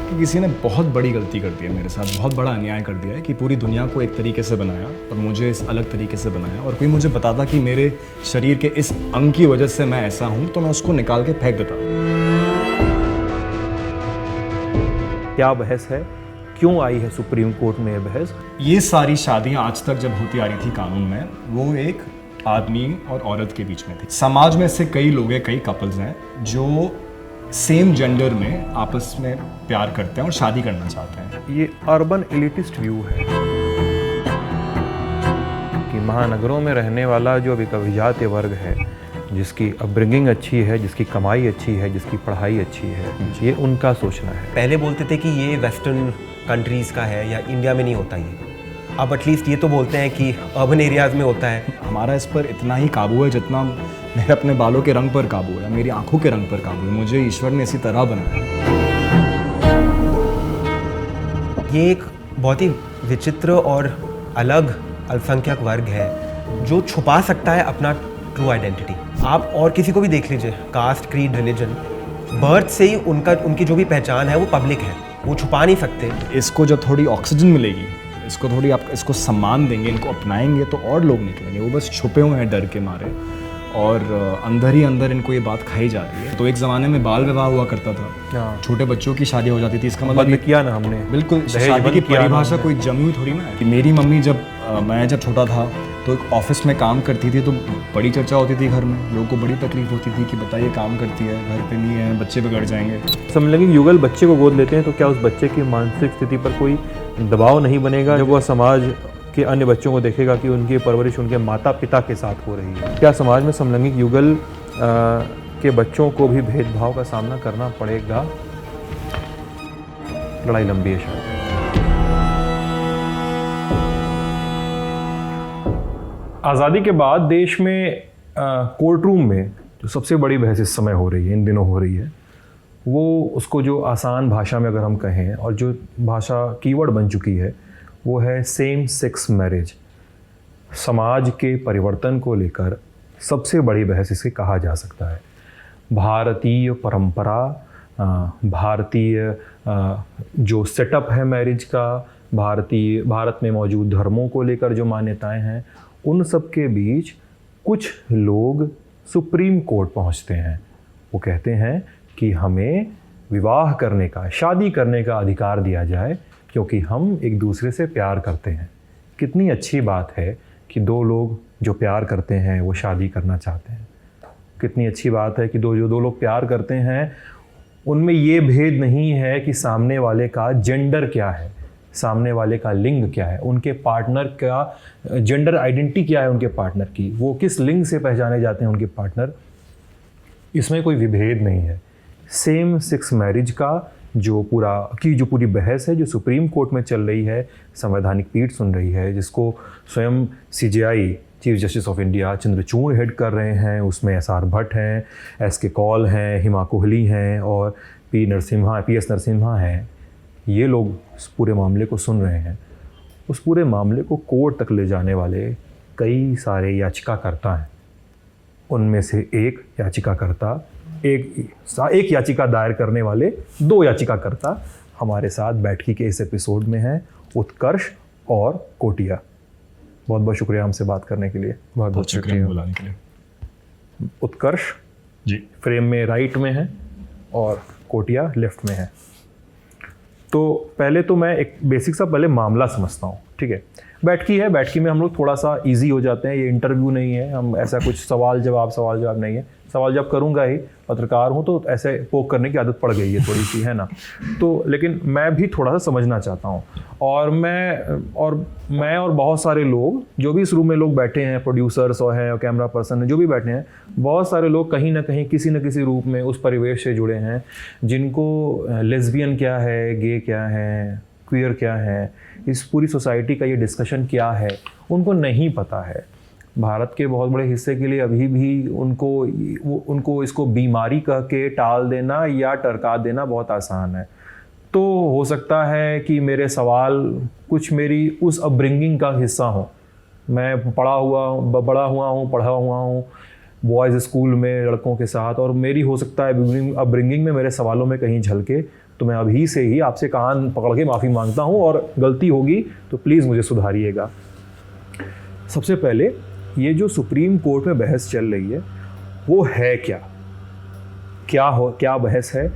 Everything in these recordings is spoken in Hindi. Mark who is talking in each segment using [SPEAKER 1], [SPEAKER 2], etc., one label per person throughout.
[SPEAKER 1] कि किसी ने बहुत बड़ी गलती कर दी है मेरे साथ, बहुत बड़ा अन्याय कर दिया है कि पूरी दुनिया को एक तरीके से बनाया और मुझे इस अलग तरीके से बनाया, और कोई मुझे बताता कि मेरे शरीर के इस अंग की वजह से मैं ऐसा हूँ तो मैं उसको निकाल के फेंक देता।
[SPEAKER 2] क्या बहस है, क्यों आई है सुप्रीम कोर्ट में ये बहस?
[SPEAKER 1] ये सारी शादियाँ आज तक जब होती आ रही थी कानून में, वो एक आदमी और औरत के बीच में थी। समाज में से कई लोग हैं, कई कपल्स हैं जो सेम जेंडर में आपस में प्यार करते हैं और शादी करना चाहते हैं।
[SPEAKER 2] ये अर्बन एलिटिस्ट व्यू है कि महानगरों में रहने वाला जो विजातीय वर्ग है, जिसकी अपब्रिंगिंग अच्छी है, जिसकी कमाई अच्छी है, जिसकी पढ़ाई अच्छी है, ये उनका सोचना है।
[SPEAKER 3] पहले बोलते थे कि ये वेस्टर्न कंट्रीज़ का है या इंडिया में नहीं होता ये, अब एटलीस्ट ये तो बोलते हैं कि अर्बन एरियाज़ में होता है।
[SPEAKER 1] हमारा इस पर इतना ही काबू है जितना मेरे अपने बालों के रंग पर काबू है, मेरी आंखों के रंग पर काबू है। मुझे ईश्वर ने इसी तरह बनाया।
[SPEAKER 3] ये एक बहुत ही विचित्र और अलग अल्पसंख्यक वर्ग है जो छुपा सकता है अपना ट्रू आइडेंटिटी। आप और किसी को भी देख लीजिए, कास्ट, क्रीड, रिलीजन, बर्थ से ही उनकी जो भी पहचान है वो पब्लिक है, वो छुपा नहीं सकते।
[SPEAKER 1] इसको जब थोड़ी ऑक्सीजन मिलेगी, इसको थोड़ी आप इसको सम्मान देंगे, इनको अपनाएंगे तो और लोग निकलेंगे। वो बस छुपे हुए हैं डर के मारे और अंदर ही अंदर इनको ये बात खाई जा रही है। तो एक ज़माने में बाल विवाह हुआ करता था, छोटे बच्चों की शादी हो जाती थी। इसका मतलब
[SPEAKER 2] किया ना हमने,
[SPEAKER 1] बिल्कुल शादी की परिभाषा कोई जमी हुई थोड़ी ना है। कि मेरी मम्मी मैं जब छोटा था तो एक ऑफिस में काम करती थी, तो बड़ी चर्चा होती थी घर में, लोगों को बड़ी तकलीफ होती थी कि बताइए काम करती है, घर पे नहीं है, बच्चे बिगड़ जाएंगे।
[SPEAKER 2] समलैंगिक युगल बच्चे को गोद लेते हैं तो क्या उस बच्चे की मानसिक स्थिति पर कोई दबाव नहीं बनेगा जब वह समाज के अन्य बच्चों को देखेगा कि उनकी परवरिश उनके माता पिता के साथ हो रही है? क्या समाज में समलैंगिक युगल के बच्चों को भी भेदभाव का सामना करना पड़ेगा? लड़ाई लंबी है शायद। आज़ादी के बाद देश में कोर्ट रूम में जो सबसे बड़ी बहस इस समय हो रही है, इन दिनों हो रही है, वो उसको जो आसान भाषा में अगर हम कहें और जो भाषा कीवर्ड बन चुकी है, वो है सेम सेक्स मैरिज। समाज के परिवर्तन को लेकर सबसे बड़ी बहस इसे कहा जा सकता है। भारतीय परंपरा, भारतीय जो सेटअप है मैरिज का, भारत में मौजूद धर्मों को लेकर जो मान्यताएं हैं, उन सब के बीच कुछ लोग सुप्रीम कोर्ट पहुंचते हैं। वो कहते हैं कि हमें विवाह करने का, शादी करने का अधिकार दिया जाए क्योंकि हम एक दूसरे से प्यार करते हैं। कितनी अच्छी बात है कि दो लोग जो प्यार करते हैं वो शादी करना चाहते हैं। कितनी अच्छी बात है कि दो लोग प्यार करते हैं, उनमें ये भेद नहीं है कि सामने वाले का जेंडर क्या है, सामने वाले का लिंग क्या है, उनके पार्टनर का जेंडर आइडेंटिटी क्या है, उनके पार्टनर की, वो किस लिंग से पहचाने जाते हैं उनके पार्टनर, इसमें कोई विभेद नहीं है। सेम सेक्स मैरिज का जो पूरी बहस है, जो सुप्रीम कोर्ट में चल रही है, संवैधानिक पीठ सुन रही है, जिसको स्वयं CJI chief justice of India Chandrachud head कर रहे हैं। उसमें SR भट्ट हैं, SK कौल हैं, हिमा कोहली हैं और PS नरसिम्हा हैं। ये लोग उस पूरे मामले को सुन रहे हैं। उस पूरे मामले को कोर्ट तक ले जाने वाले कई सारे याचिकाकर्ता हैं। उनमें से एक याचिका दायर करने वाले 2 याचिकाकर्ता हमारे साथ बैठकी के इस एपिसोड में हैं, उत्कर्ष और कोटिया। बहुत बहुत शुक्रिया हमसे बात करने के लिए। बहुत बहुत शुक्रिया बुलाने के लिए। उत्कर्ष जी फ्रेम में राइट में है और कोटिया लेफ्ट में है। तो पहले तो मैं एक बेसिक सा पहले मामला समझता हूँ, ठीक है। बैठकी में हम लोग थोड़ा सा इजी हो जाते हैं। ये इंटरव्यू नहीं है, हम ऐसा कुछ सवाल जवाब नहीं है। सवाल जवाब करूँगा ही, पत्रकार हूँ तो ऐसे पोक करने की आदत पड़ गई है थोड़ी सी, है ना। तो लेकिन मैं भी थोड़ा सा समझना चाहता हूँ। और मैं और बहुत सारे लोग जो भी इस रूम में लोग बैठे हैं, प्रोड्यूसर्स और हैं और कैमरा पर्सन जो भी बैठे हैं, बहुत सारे लोग कहीं ना कहीं किसी न किसी रूप में उस परिवेश से जुड़े हैं जिनको लेस्बियन क्या है, गे क्या है, क्वियर क्या है, इस पूरी सोसाइटी का ये डिस्कशन क्या है, उनको नहीं पता है। भारत के बहुत बड़े हिस्से के लिए अभी भी उनको इसको बीमारी कह के टाल देना या टरका देना बहुत आसान है। तो हो सकता है कि मेरे सवाल कुछ मेरी उस अपब्रिंगिंग का हिस्सा हो। मैं बड़ा हुआ हूँ बॉयज़ स्कूल में लड़कों के साथ, और मेरी हो सकता है अपब्रिंगिंग में मेरे सवालों में कहीं झलके तो मैं अभी से ही आपसे कान पकड़ के माफ़ी मांगता हूँ, और गलती होगी तो प्लीज़ मुझे सुधारिएगा। सबसे पहले ये जो सुप्रीम कोर्ट में बहस चल रही है वो है क्या, क्या बहस है,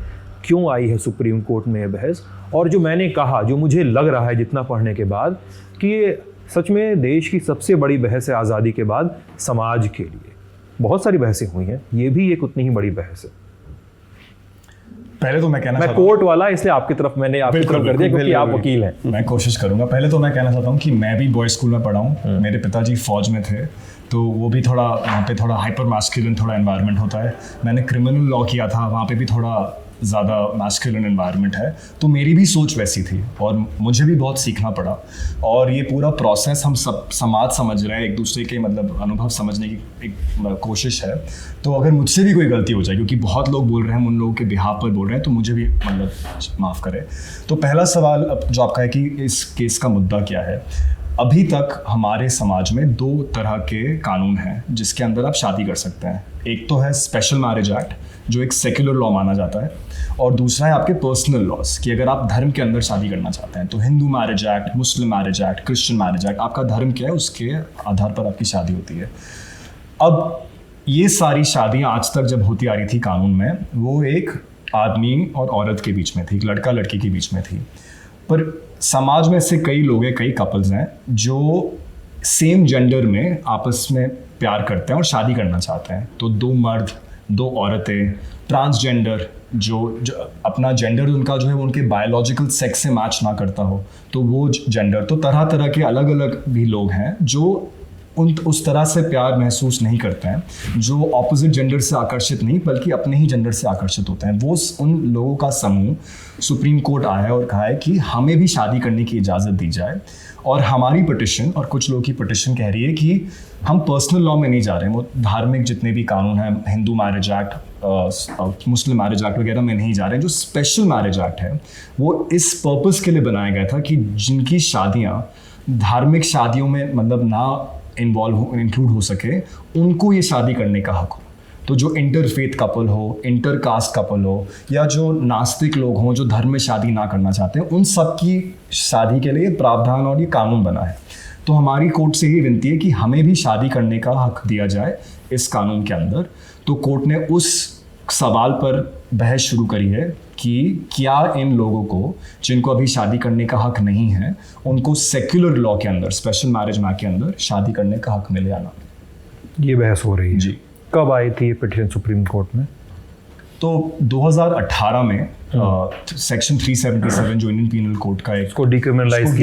[SPEAKER 2] क्यों आई है सुप्रीम कोर्ट में ये बहस, और जो मैंने कहा, जो मुझे लग रहा है जितना पढ़ने के बाद, कि ये सच में देश की सबसे बड़ी बहस है आज़ादी के बाद समाज के लिए। बहुत सारी बहसें हुई हैं, ये भी एक उतनी ही बड़ी बहस है।
[SPEAKER 1] पहले तो मैं
[SPEAKER 2] कोर्ट वाला, इसलिए आपकी तरफ मैंने आपकी तरफ कर दिया क्योंकि आप वकील हैं।
[SPEAKER 1] मैं कोशिश करूंगा। पहले तो मैं कहना चाहता हूँ कि मैं भी बॉयज़ स्कूल में पढ़ा हूँ, मेरे पिताजी फौज में थे, तो वो भी थोड़ा वहाँ पे थोड़ा हाइपर मास्कुलिन थोड़ा एनवायरनमेंट होता है। मैंने क्रिमिनल लॉ किया था, वहाँ पे भी थोड़ा ज़्यादा मास्कुलिन एनवायरनमेंट है, तो मेरी भी सोच वैसी थी और मुझे भी बहुत सीखना पड़ा। और ये पूरा प्रोसेस हम सब समाज समझ रहे हैं, एक दूसरे के मतलब अनुभव समझने की एक कोशिश है। तो अगर मुझसे भी कोई गलती हो जाए, क्योंकि बहुत लोग बोल रहे हैं, हम उन लोगों के बिहाफ पर बोल रहे हैं, तो मुझे भी मतलब माफ़ करें। तो पहला सवाल जो आपका है कि इस केस का मुद्दा क्या है। अभी तक हमारे समाज में 2 तरह के कानून हैं जिसके अंदर आप शादी कर सकते हैं। एक तो है स्पेशल मैरिज एक्ट, जो एक सेक्युलर लॉ माना जाता है, और दूसरा है आपके पर्सनल लॉज, कि अगर आप धर्म के अंदर शादी करना चाहते हैं तो हिंदू मैरिज एक्ट, मुस्लिम marriage act, Christian marriage act, आपका धर्म क्या है उसके आधार पर आपकी शादी होती है। अब ये सारी शादियाँ आज तक जब होती आ रही थी कानून में, वो एक आदमी और औरत के बीच में थी, एक लड़का लड़की के बीच में थी। पर समाज में ऐसे कई लोग हैं, कई कपल्स हैं जो सेम जेंडर में आपस में प्यार करते हैं और शादी करना चाहते हैं। तो 2 मर्द, 2 औरतें, ट्रांसजेंडर, जो अपना जेंडर उनका जो है वो उनके बायोलॉजिकल सेक्स से मैच ना करता हो, तो वो जेंडर, तो तरह तरह के अलग अलग भी लोग हैं जो उस तरह से प्यार महसूस नहीं करते हैं, जो ऑपोजिट जेंडर से आकर्षित नहीं बल्कि अपने ही जेंडर से आकर्षित होते हैं। वो उन लोगों का समूह सुप्रीम कोर्ट आया है और कहा है कि हमें भी शादी करने की इजाज़त दी जाए। और हमारी पिटिशन और कुछ लोगों की पिटिशन कह रही है कि हम पर्सनल लॉ में नहीं जा रहे हैं, वो धार्मिक जितने भी कानून हैं, हिंदू मैरिज एक्ट, मुस्लिम मैरिज एक्ट वगैरह में नहीं जा रहे हैं। जो स्पेशल मैरिज एक्ट है वो इस पर्पज़ के लिए बनाया गया था कि जिनकी शादियाँ धार्मिक शादियों में मतलब ना इंक्लूड हो सके, उनको ये शादी करने का हक हो। तो जो इंटरफेथ कपल हो, इंटर कास्ट कपल हो, या जो नास्तिक लोग हों जो धर्म में शादी ना करना चाहते हैं, उन सब की शादी के लिए प्रावधान और ये कानून बना है। तो हमारी कोर्ट से ये विनती है कि हमें भी शादी करने का हक दिया जाए इस कानून के अंदर। तो कोर्ट ने उस सवाल पर बहस शुरू करी है कि क्या इन लोगों को जिनको अभी शादी करने का हक नहीं है, उनको सेक्युलर लॉ के अंदर, स्पेशल मैरिज लॉ के अंदर शादी करने का हक मिले या ना।
[SPEAKER 2] ये बहस हो रही है
[SPEAKER 1] जी।
[SPEAKER 2] कब आई थी ये पिटीशन सुप्रीम कोर्ट में?
[SPEAKER 1] तो 2018 में सेक्शन 377 जो इंडियन पीनल कोड का है,
[SPEAKER 2] इसको डिक्रिमिनलाइज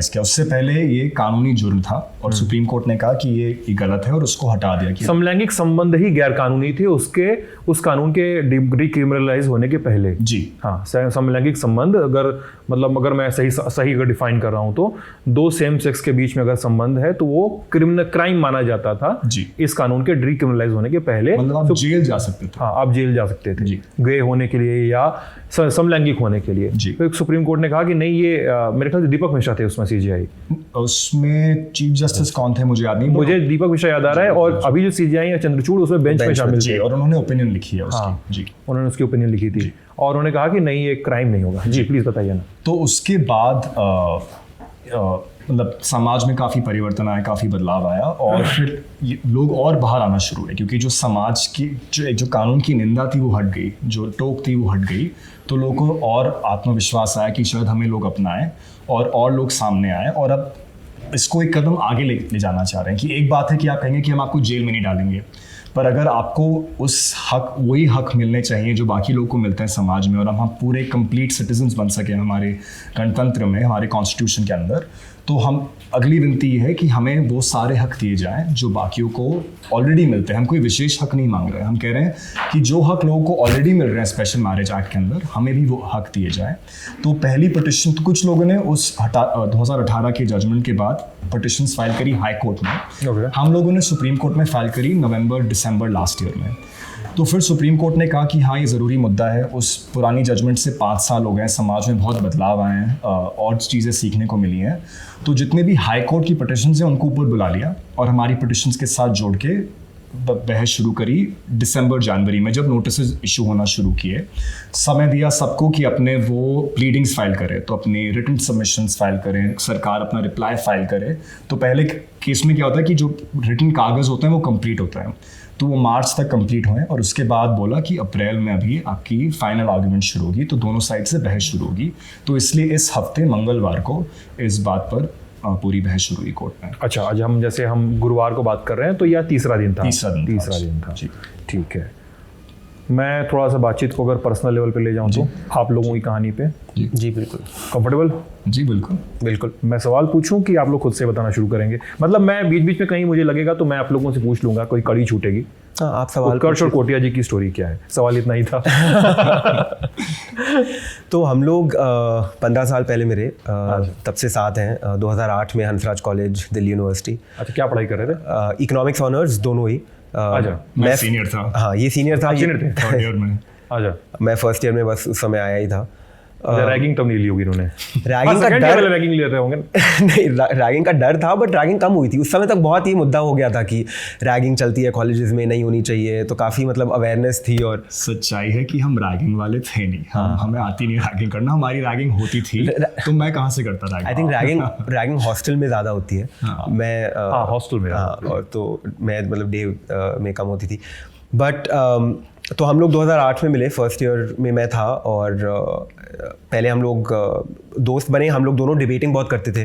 [SPEAKER 1] किया। उससे पहले ये कानूनी जुर्म था और सुप्रीम कोर्ट ने कहा कि ये गलत है और उसको हटा दिया। कि
[SPEAKER 2] समलैंगिक संबंध ही गैर कानूनी थे उस कानून के डिक्रिमिनलाइज होने के पहले।
[SPEAKER 1] जी
[SPEAKER 2] हाँ, समलैंगिक संबंध अगर मैं सही अगर डिफाइन कर रहा हूँ तो 2 सेम सेक्स के बीच में अगर संबंध है तो वो क्राइम माना जाता था
[SPEAKER 1] जी,
[SPEAKER 2] इस कानून के डिक्रिमिनलाइज होने के पहले।
[SPEAKER 1] मतलब आप जेल जा सकते थे।
[SPEAKER 2] हाँ, आप जेल जा सकते थे गे होने के लिए या समलैंगिक होने के लिए। तो एक सुप्रीम कोर्ट ने कहा कि नहीं, ये मेरे ख्याल से दीपक मिश्रा थे उसमें, सीजीआई
[SPEAKER 1] उसमें चीफ जस्टिस कौन थे मुझे याद नहीं,
[SPEAKER 2] मुझे दीपक मिश्रा याद आ रहा है। और अभी जो सीजीआई है चंद्रचूड़ उसमें बेंच में शामिल थे
[SPEAKER 1] और उन्होंने ओपिनियन लिखी है उसकी।
[SPEAKER 2] हाँ,
[SPEAKER 1] जी,
[SPEAKER 2] उन्होंने उसकी ओपिनियन लिखी थी और उन्होंने कहा कि नहीं, ये क्राइम नहीं होगा। जी प्लीज बताइए ना।
[SPEAKER 1] तो उसके बाद मतलब समाज में काफ़ी परिवर्तन आया, काफ़ी बदलाव आया और फिर लोग और बाहर आना शुरू हुए, क्योंकि जो समाज की जो कानून की निंदा थी वो हट गई, जो टोक थी वो हट गई। तो लोगों को और आत्मविश्वास आया कि शायद हमें लोग अपनाएं और लोग सामने आए और अब इसको एक कदम आगे ले जाना चाह रहे हैं। कि एक बात है कि आप कहेंगे कि हम आपको जेल में नहीं डालेंगे, पर अगर आपको वही हक मिलने चाहिए जो बाकी लोगों को मिलते हैं समाज में, और हम पूरे कंप्लीट सिटीजन्स बन सके हमारे गणतंत्र में, हमारे कॉन्स्टिट्यूशन के अंदर, तो हम अगली विनती ये है कि हमें वो सारे हक दिए जाएं जो बाकियों को ऑलरेडी मिलते हैं। हम कोई विशेष हक नहीं मांग रहे हैं, हम कह रहे हैं कि जो हक लोगों को ऑलरेडी मिल रहे हैं स्पेशल मैरिज एक्ट के अंदर, हमें भी वो हक दिए जाएं। तो पहली पिटिशन तो कुछ लोगों ने 2018 के जजमेंट के बाद पिटिशंस फाइल करी हाई कोर्ट में। हम लोगों ने सुप्रीम कोर्ट में फाइल करी नवंबर-दिसंबर लास्ट ईयर में। तो फिर सुप्रीम कोर्ट ने कहा कि हाँ, ये ज़रूरी मुद्दा है। उस पुरानी जजमेंट से 5 साल हो गए, समाज में बहुत बदलाव आए हैं और चीज़ें सीखने को मिली हैं। तो जितने भी हाई कोर्ट की पिटिशंस हैं उनको ऊपर बुला लिया और हमारी पिटिशंस के साथ जोड़ के बहस शुरू करी दिसंबर जनवरी में, जब नोटिस इशू होना शुरू किए। समय दिया सबको कि अपने वो प्लीडिंग्स फाइल करें, तो अपने रिटन सबमिशंस फाइल करें, सरकार अपना रिप्लाई फाइल करे। तो पहले केस में क्या होता है कि जो रिटन कागज़ होते हैं वो कंप्लीट होता है, तो वो मार्च तक कंप्लीट हुए और उसके बाद बोला कि अप्रैल में अभी आपकी फाइनल आर्गुमेंट शुरू होगी, तो दोनों साइड से बहस शुरू होगी। तो इसलिए इस हफ्ते मंगलवार को इस बात पर पूरी बहस शुरू हुई कोर्ट में।
[SPEAKER 2] अच्छा, आज हम गुरुवार को बात कर रहे हैं, तो यह तीसरा दिन था।
[SPEAKER 1] तीसरा दिन था।
[SPEAKER 2] ठीक है। मैं थोड़ा सा बातचीत को अगर पर्सनल लेवल पे ले जाऊं तो आप लोगों की कहानी पे।
[SPEAKER 3] जी बिल्कुल।
[SPEAKER 2] कंफर्टेबल?
[SPEAKER 1] जी बिल्कुल।
[SPEAKER 2] मैं सवाल पूछूं कि आप लोग खुद से बताना शुरू करेंगे? मतलब मैं बीच बीच में कहीं मुझे लगेगा तो मैं आप लोगों से पूछ लूंगा, कोई कड़ी छूटेगी।
[SPEAKER 3] हाँ, आप सवाल।
[SPEAKER 2] उत्कर्ष और कोटिया जी की स्टोरी क्या है? सवाल इतना ही था।
[SPEAKER 3] तो हम लोग 15 साल पहले मिले, तब से साथ हैं। 2008 में हंसराज कॉलेज, दिल्ली यूनिवर्सिटी।
[SPEAKER 2] अच्छा, क्या पढ़ाई कर रहे थे?
[SPEAKER 3] इकोनॉमिक्स ऑनर्स दोनों ही।
[SPEAKER 2] अच्छा,
[SPEAKER 1] मैं सीनियर था।
[SPEAKER 3] हाँ, ये सीनियर था।
[SPEAKER 1] थर्ड ईयर में।
[SPEAKER 2] अच्छा,
[SPEAKER 3] मैं फर्स्ट ईयर में बस उस समय आया ही था।
[SPEAKER 2] रैगिंग तब नहीं ली होगी इन्होंने?
[SPEAKER 3] रैगिंग का डर,
[SPEAKER 2] रैगिंग ले रहे होंगे।
[SPEAKER 3] नहीं, रैगिंग का डर था, बट रैगिंग कम हुई थी उस समय तक। बहुत ही मुद्दा हो गया था कि रैगिंग चलती है कॉलेजेस में, नहीं होनी चाहिए, तो काफ़ी मतलब अवेयरनेस थी। और
[SPEAKER 1] सच्चाई है कि हम रैगिंग वाले थे नहीं, हमें आती नहीं रैगिंग करना। हमारी रैगिंग होती थी तो मैं कहाँ से करता ragging?
[SPEAKER 3] I think ragging hostel में ज़्यादा होती है। मैं
[SPEAKER 2] हॉस्टल में,
[SPEAKER 3] और तो मैं मतलब डे में कम होती थी। बट तो हम लोग 2008 में मिले, फर्स्ट ईयर में मैं था। और पहले हम लोग दोस्त बने। हम लोग दोनों डिबेटिंग बहुत करते थे,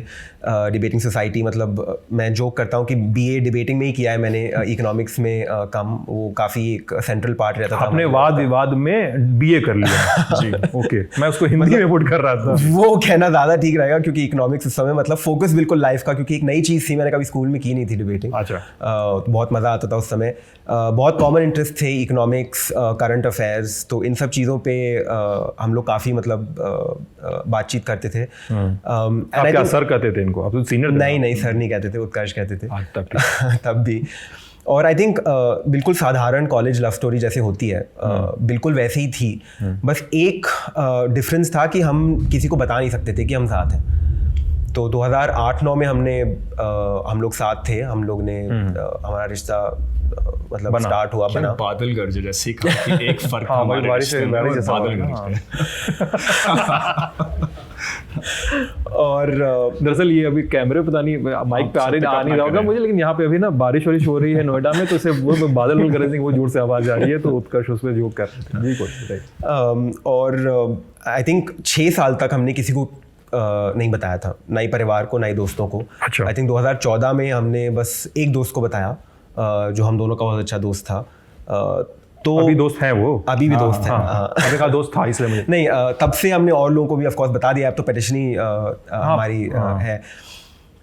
[SPEAKER 3] डिबेटिंग सोसाइटी। मतलब मैं जोक करता हूँ कि बीए डिबेटिंग में ही किया है मैंने, इकोनॉमिक्स में कम। वो काफ़ी एक सेंट्रल पार्ट रहता था।
[SPEAKER 2] आपने वाद विवाद में बीए कर लिया? जी, ओके। मैं उसको हिंदी में पुट कर रहा था।
[SPEAKER 3] वो कहना ज़्यादा ठीक रहेगा, क्योंकि इकोनॉमिक्स उस समय मतलब फोकस बिल्कुल लाइफ का, क्योंकि एक नई चीज़ थी, मैंने कभी स्कूल में की नहीं थी डिबेटिंग।
[SPEAKER 2] अच्छा।
[SPEAKER 3] बहुत मज़ा आता था उस समय। बहुत कॉमन इंटरेस्ट थे, इकोनॉमिक्स, करंट अफेयर्स। तो इन सब चीज़ों पे हम लोग काफ़ी मतलब बातचीत करते थे।
[SPEAKER 2] आप क्या सर कहते थे इनको? आप तो सीनियर थे।
[SPEAKER 3] नहीं सर नहीं कहते थे, उत्कर्ष कहते थे।
[SPEAKER 2] तब
[SPEAKER 3] तब भी। और आई थिंक बिल्कुल साधारण कॉलेज लव स्टोरी जैसे होती है, बिल्कुल वैसे ही थी। बस एक डिफरेंस था कि हम किसी को बता नहीं सकते थे कि हम साथ हैं। तो 2008-9 में हम लोग साथ थे। हम लोग ने हमारा रिश्ता मतलब स्टार्ट हुआ, बना।
[SPEAKER 1] बादल गरजे जैसे कहा कि एक फर्क
[SPEAKER 2] हाँ,
[SPEAKER 1] हमारे
[SPEAKER 2] बारिश
[SPEAKER 1] रिश्ते में और
[SPEAKER 2] जैसा
[SPEAKER 1] बादल
[SPEAKER 2] हुआ,
[SPEAKER 1] गरजे।
[SPEAKER 3] और
[SPEAKER 2] दरअसल ये अभी कैमरे पता नहीं माइक पे आ नहीं रहा होगा मुझे, लेकिन यहाँ पे अभी ना बारिश वारिश हो रही है नोएडा में, तो सिर्फ वो बादल गरजे वो जोर से आवाज आ रही है, तो उत्कर्ष उस पर जोक कर रहे हैं।
[SPEAKER 3] और आई थिंक 6 साल तक हमने किसी को नहीं बताया था, ना ही परिवार को, ना ही दोस्तों को।
[SPEAKER 2] अच्छा।
[SPEAKER 3] आई थिंक 2014 में हमने बस एक दोस्त को बताया, जो हम दोनों का बहुत अच्छा दोस्त था। तो
[SPEAKER 2] अभी दोस्त हैं वो?
[SPEAKER 3] अभी भी दोस्त हैं।
[SPEAKER 2] अभी का दोस्त था इसलिए मुझे
[SPEAKER 3] नहीं, तब से हमने और लोगों को भी ऑफ कोर्स बता दिया। अब तो पेटिशन ही हमारी है।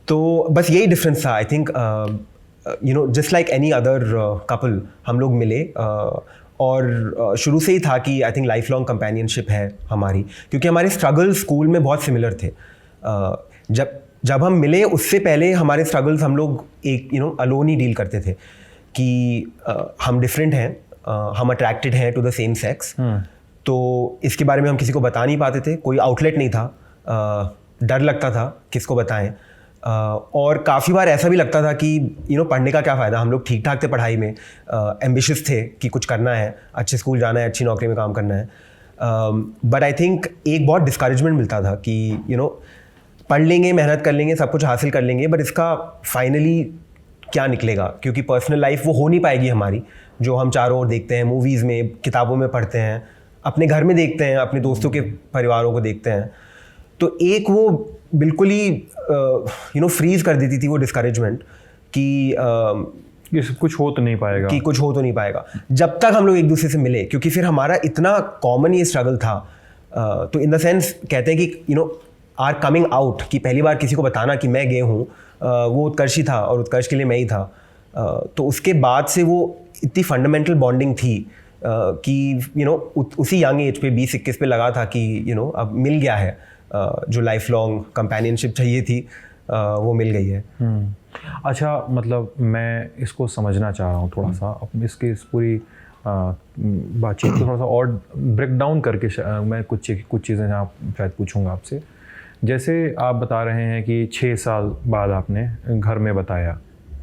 [SPEAKER 3] तो बस यही डिफरेंस था। I think you know, just like any other couple हम लोग मिले। और शुरू से ही था कि I think life long companionship है हमारी, क्योंकि हमारे स्ट्रगल स्कूल में बहुत सिमिलर थे। जब हम मिले उससे पहले हमारे स्ट्रगल्स हम लोग एक अलोन ही डील करते थे कि हम डिफरेंट हैं, हम अट्रैक्टेड हैं टू द सेम सेक्स। तो इसके बारे में हम किसी को बता नहीं पाते थे, कोई आउटलेट नहीं था, डर लगता था किसको बताएं। और काफ़ी बार ऐसा भी लगता था कि पढ़ने का क्या फ़ायदा, हम लोग ठीक ठाक थे पढ़ाई में, एम्बिशियस थे कि कुछ करना है, अच्छे स्कूल जाना है, अच्छी नौकरी में काम करना है। बट आई थिंक एक बहुत डिस्करेजमेंट मिलता था कि पढ़ लेंगे, मेहनत कर लेंगे, सब कुछ हासिल कर लेंगे, बट इसका फाइनली क्या निकलेगा, क्योंकि पर्सनल लाइफ वो हो नहीं पाएगी हमारी, जो हम चारों ओर देखते हैं, मूवीज़ में, किताबों में पढ़ते हैं, अपने घर में देखते हैं, अपने दोस्तों के परिवारों को देखते हैं। तो एक वो बिल्कुल ही फ्रीज कर देती थी वो डिस्करेजमेंट कि
[SPEAKER 2] कुछ हो तो नहीं पाएगा, जब तक हम लोग एक दूसरे से मिले, क्योंकि फिर हमारा इतना कॉमन ये स्ट्रगल था। तो इन द सेंस कहते हैं कि आर कमिंग आउट, कि पहली बार किसी को बताना कि मैं गे हूँ, वो उत्कर्ष ही था और उत्कर्ष के लिए मैं ही था। तो उसके बाद से वो इतनी फंडामेंटल बॉन्डिंग थी कि उसी यंग एज पे 20-21 पे लगा था कि अब मिल गया है, जो लाइफ लॉन्ग कंपेनियनशिप चाहिए थी वो मिल गई है। अच्छा, मतलब मैं इसको समझना चाह रहा हूँ थोड़ा सा, अपने इसके इस पूरी बातचीत को थोड़ा सा और ब्रेक डाउन करके मैं कुछ चीज़ें यहाँ शायद पूछूंगा आपसे। जैसे आप बता रहे हैं कि 6 साल बाद आपने घर में बताया,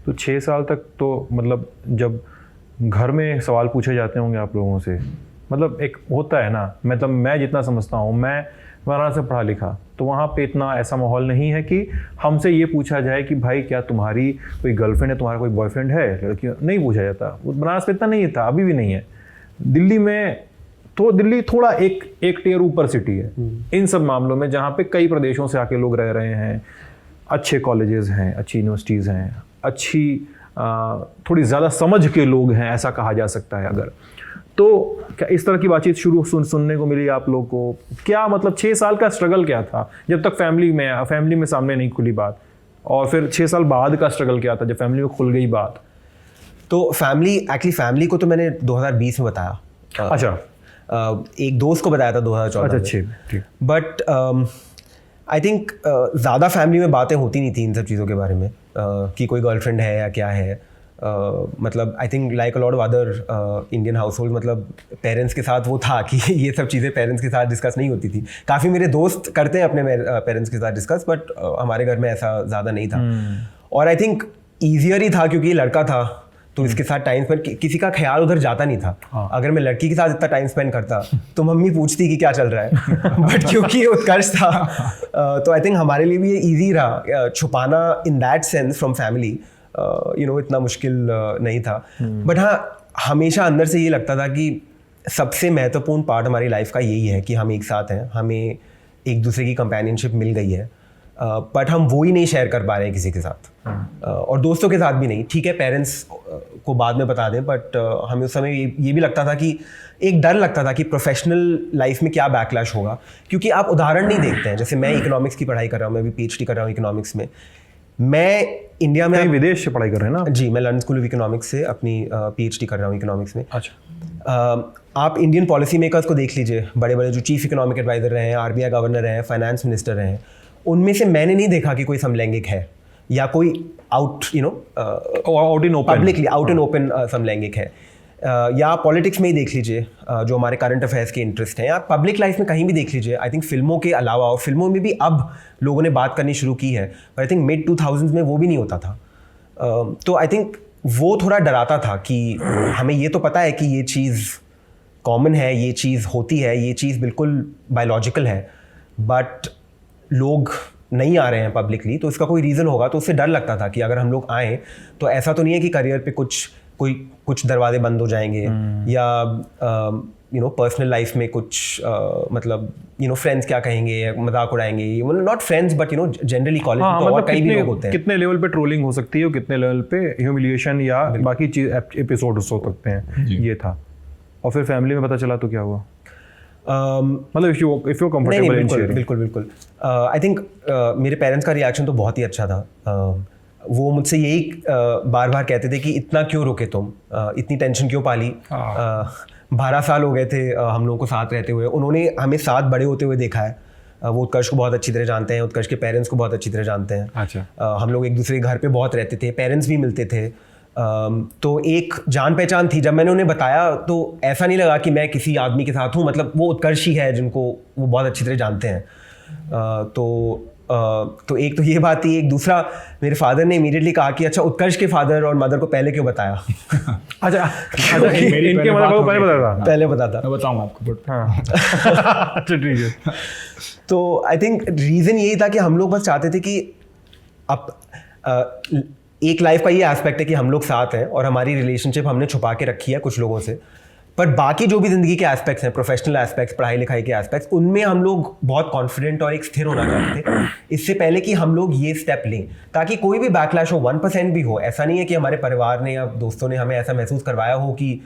[SPEAKER 2] तो 6 साल तक तो मतलब जब घर में सवाल पूछे जाते होंगे आप लोगों से, मतलब एक होता है ना, मतलब मैं जितना समझता हूँ, मैं वाराणसी से पढ़ा लिखा, तो वहाँ पे इतना ऐसा माहौल नहीं है कि हमसे ये पूछा जाए कि भाई क्या तुम्हारी कोई गर्लफ्रेंड है, तुम्हारा कोई बॉयफ्रेंड है, लड़की नहीं पूछा जाता। वो बनारस में इतना नहीं था, अभी भी नहीं है। दिल्ली में तो दिल्ली थोड़ा एक टियर ऊपर सिटी है इन सब मामलों में, जहाँ पे कई प्रदेशों से आके लोग रह रहे हैं, अच्छे कॉलेजेस हैं, अच्छी यूनिवर्सिटीज़ हैं, अच्छी थोड़ी ज़्यादा समझ के लोग हैं, ऐसा कहा जा सकता है अगर। तो क्या इस तरह की बातचीत सुनने को मिली आप लोग को? क्या मतलब 6 साल का स्ट्रगल क्या था जब तक फैमिली में सामने नहीं खुली बात, और फिर 6 साल बाद का स्ट्रगल क्या था जब फैमिली में खुल गई बात?
[SPEAKER 3] तो फैमिली को तो मैंने 2020 में बताया।
[SPEAKER 2] अच्छा,
[SPEAKER 3] एक दोस्त को बताया था 2014
[SPEAKER 2] अच्छा,
[SPEAKER 3] में। बट आई थिंक ज़्यादा फैमिली में बातें होती नहीं थी इन सब चीज़ों के बारे में, कि कोई गर्लफ्रेंड है या क्या है। मतलब I think like a lot of other Indian house hold, मतलब पेरेंट्स के साथ वो था कि ये सब चीज़ें पेरेंट्स के साथ डिस्कस नहीं होती थी। काफ़ी मेरे दोस्त करते हैं अपने पेरेंट्स के साथ डिस्कस, बट हमारे घर में ऐसा ज़्यादा नहीं था। और आई थिंक ईजियर ही था क्योंकि ये लड़का था, तो इसके साथ टाइम स्पेंड, किसी का ख्याल उधर जाता नहीं था। अगर मैं लड़की के साथ इतना टाइम स्पेंड करता तो मम्मी पूछती कि क्या चल रहा है। बट क्योंकि उत्कर्ष था, तो आई थिंक हमारे लिए भी ये ईजी रहा छुपाना in that sense from family. इतना मुश्किल नहीं था। बट हाँ, हमेशा अंदर से ये लगता था कि सबसे महत्वपूर्ण पार्ट हमारी लाइफ का यही है कि हम एक साथ हैं, हमें एक दूसरे की कंपेनियनशिप मिल गई है, बट हम वो ही नहीं शेयर कर पा रहे हैं किसी के साथ, और दोस्तों के साथ भी नहीं। ठीक है, पेरेंट्स को बाद में बता दें, बट हमें उस समय ये भी लगता था कि एक डर लगता था कि प्रोफेशनल लाइफ में क्या बैकलैश होगा, क्योंकि आप उदाहरण नहीं देखते हैं। जैसे मैं इकोनॉमिक्स की पढ़ाई कर रहा हूँ, मैं भी PhD कर रहा हूँ इकोनॉमिक्स में। मैं इंडिया में
[SPEAKER 2] विदेश से पढ़ाई कर रहे हैं ना? जी,
[SPEAKER 3] मैं लंदन स्कूल ऑफ इकोनॉमिक्स से अपनी PhD कर रहा हूँ इकोनॉमिक्स में।
[SPEAKER 2] अच्छा।
[SPEAKER 3] आप इंडियन पॉलिसी मेकर्स को देख लीजिए, बड़े बड़े जो चीफ इकोनॉमिक एडवाइजर रहे हैं, RBI गवर्नर हैं, फाइनेंस मिनिस्टर रहे हैं, उनमें से मैंने नहीं देखा कि कोई समलैंगिक है या कोई आउट इन ओपन समलैंगिक है। या पॉलिटिक्स में ही देख लीजिए, जो हमारे करंट अफेयर्स के इंटरेस्ट हैं, या पब्लिक लाइफ में कहीं भी देख लीजिए। आई थिंक फिल्मों के अलावा, और फिल्मों में भी अब लोगों ने बात करनी शुरू की है, पर आई थिंक मिड 2000s में वो भी नहीं होता था। तो आई थिंक वो थोड़ा डराता था कि हमें ये तो पता है कि ये चीज़ कॉमन है, ये चीज़ होती है, ये चीज़ बिल्कुल बायोलॉजिकल है, बट लोग नहीं आ रहे हैं पब्लिकली, तो इसका कोई रीज़न होगा। तो उससे डर लगता था कि अगर हम लोग आएँ तो ऐसा तो नहीं है कि करियर पे कुछ दरवाजे बंद हो जाएंगे, या पर्सनल लाइफ में कुछ मतलब फ्रेंड्स क्या कहेंगे, मजाक उड़ाएंगे, not friends but generally college में तो और कई भी लोग होते हैं।
[SPEAKER 2] कितने लेवल पे ट्रोलिंग हो सकती है और कितने लेवल पे ह्यूमिलिएशन या बाकी चीज एपिसोड हो सकते हैं, ये था। और फिर फैमिली में पता चला तो क्या हुआ? मतलब if you comfortable in sharing.
[SPEAKER 3] बिल्कुल। आई थिंक मेरे पेरेंट्स का रिएक्शन तो बहुत ही अच्छा था। वो मुझसे यही बार बार कहते थे कि इतना क्यों रोके तुम, इतनी टेंशन क्यों पाली। 12 साल हो गए थे हम लोगों को साथ रहते हुए, उन्होंने हमें साथ बड़े होते हुए देखा है। वो उत्कर्ष को बहुत अच्छी तरह जानते हैं, उत्कर्ष के पेरेंट्स को बहुत अच्छी तरह जानते हैं।
[SPEAKER 2] अच्छा।
[SPEAKER 3] हम लोग एक दूसरे के घर पे बहुत रहते थे, पेरेंट्स भी मिलते थे। तो एक जान पहचान थी। जब मैंने उन्हें बताया तो ऐसा नहीं लगा कि मैं किसी आदमी के साथ हूँ, मतलब वो उत्कर्ष ही है जिनको वो बहुत अच्छी तरह जानते हैं। तो एक तो ये बात थी। एक दूसरा, मेरे फादर ने इमीडिएटली कहा कि अच्छा, उत्कर्ष के फादर और मदर को पहले क्यों बताया?
[SPEAKER 2] अच्छा, इनके मदर को पहले बताया था?
[SPEAKER 3] पहले बताता,
[SPEAKER 1] मैं बताऊंगा आपको।
[SPEAKER 2] अच्छा, ठीक है।
[SPEAKER 3] तो आई थिंक रीज़न यही था कि हम लोग बस चाहते थे कि अब एक लाइफ का ये एस्पेक्ट है कि हम लोग साथ हैं और हमारी रिलेशनशिप हमने छुपा के रखी है कुछ लोगों से, पर बाकी जो भी ज़िंदगी के एस्पेक्ट्स हैं, प्रोफेशनल एस्पेक्ट्स, पढ़ाई लिखाई के एस्पेक्ट्स, उनमें हम लोग बहुत कॉन्फिडेंट और एक स्थिर होना चाहते थे इससे पहले कि हम लोग ये स्टेप लें, ताकि कोई भी बैकलैश हो, 1% भी हो। ऐसा नहीं है कि हमारे परिवार ने या दोस्तों ने हमें ऐसा महसूस करवाया हो कि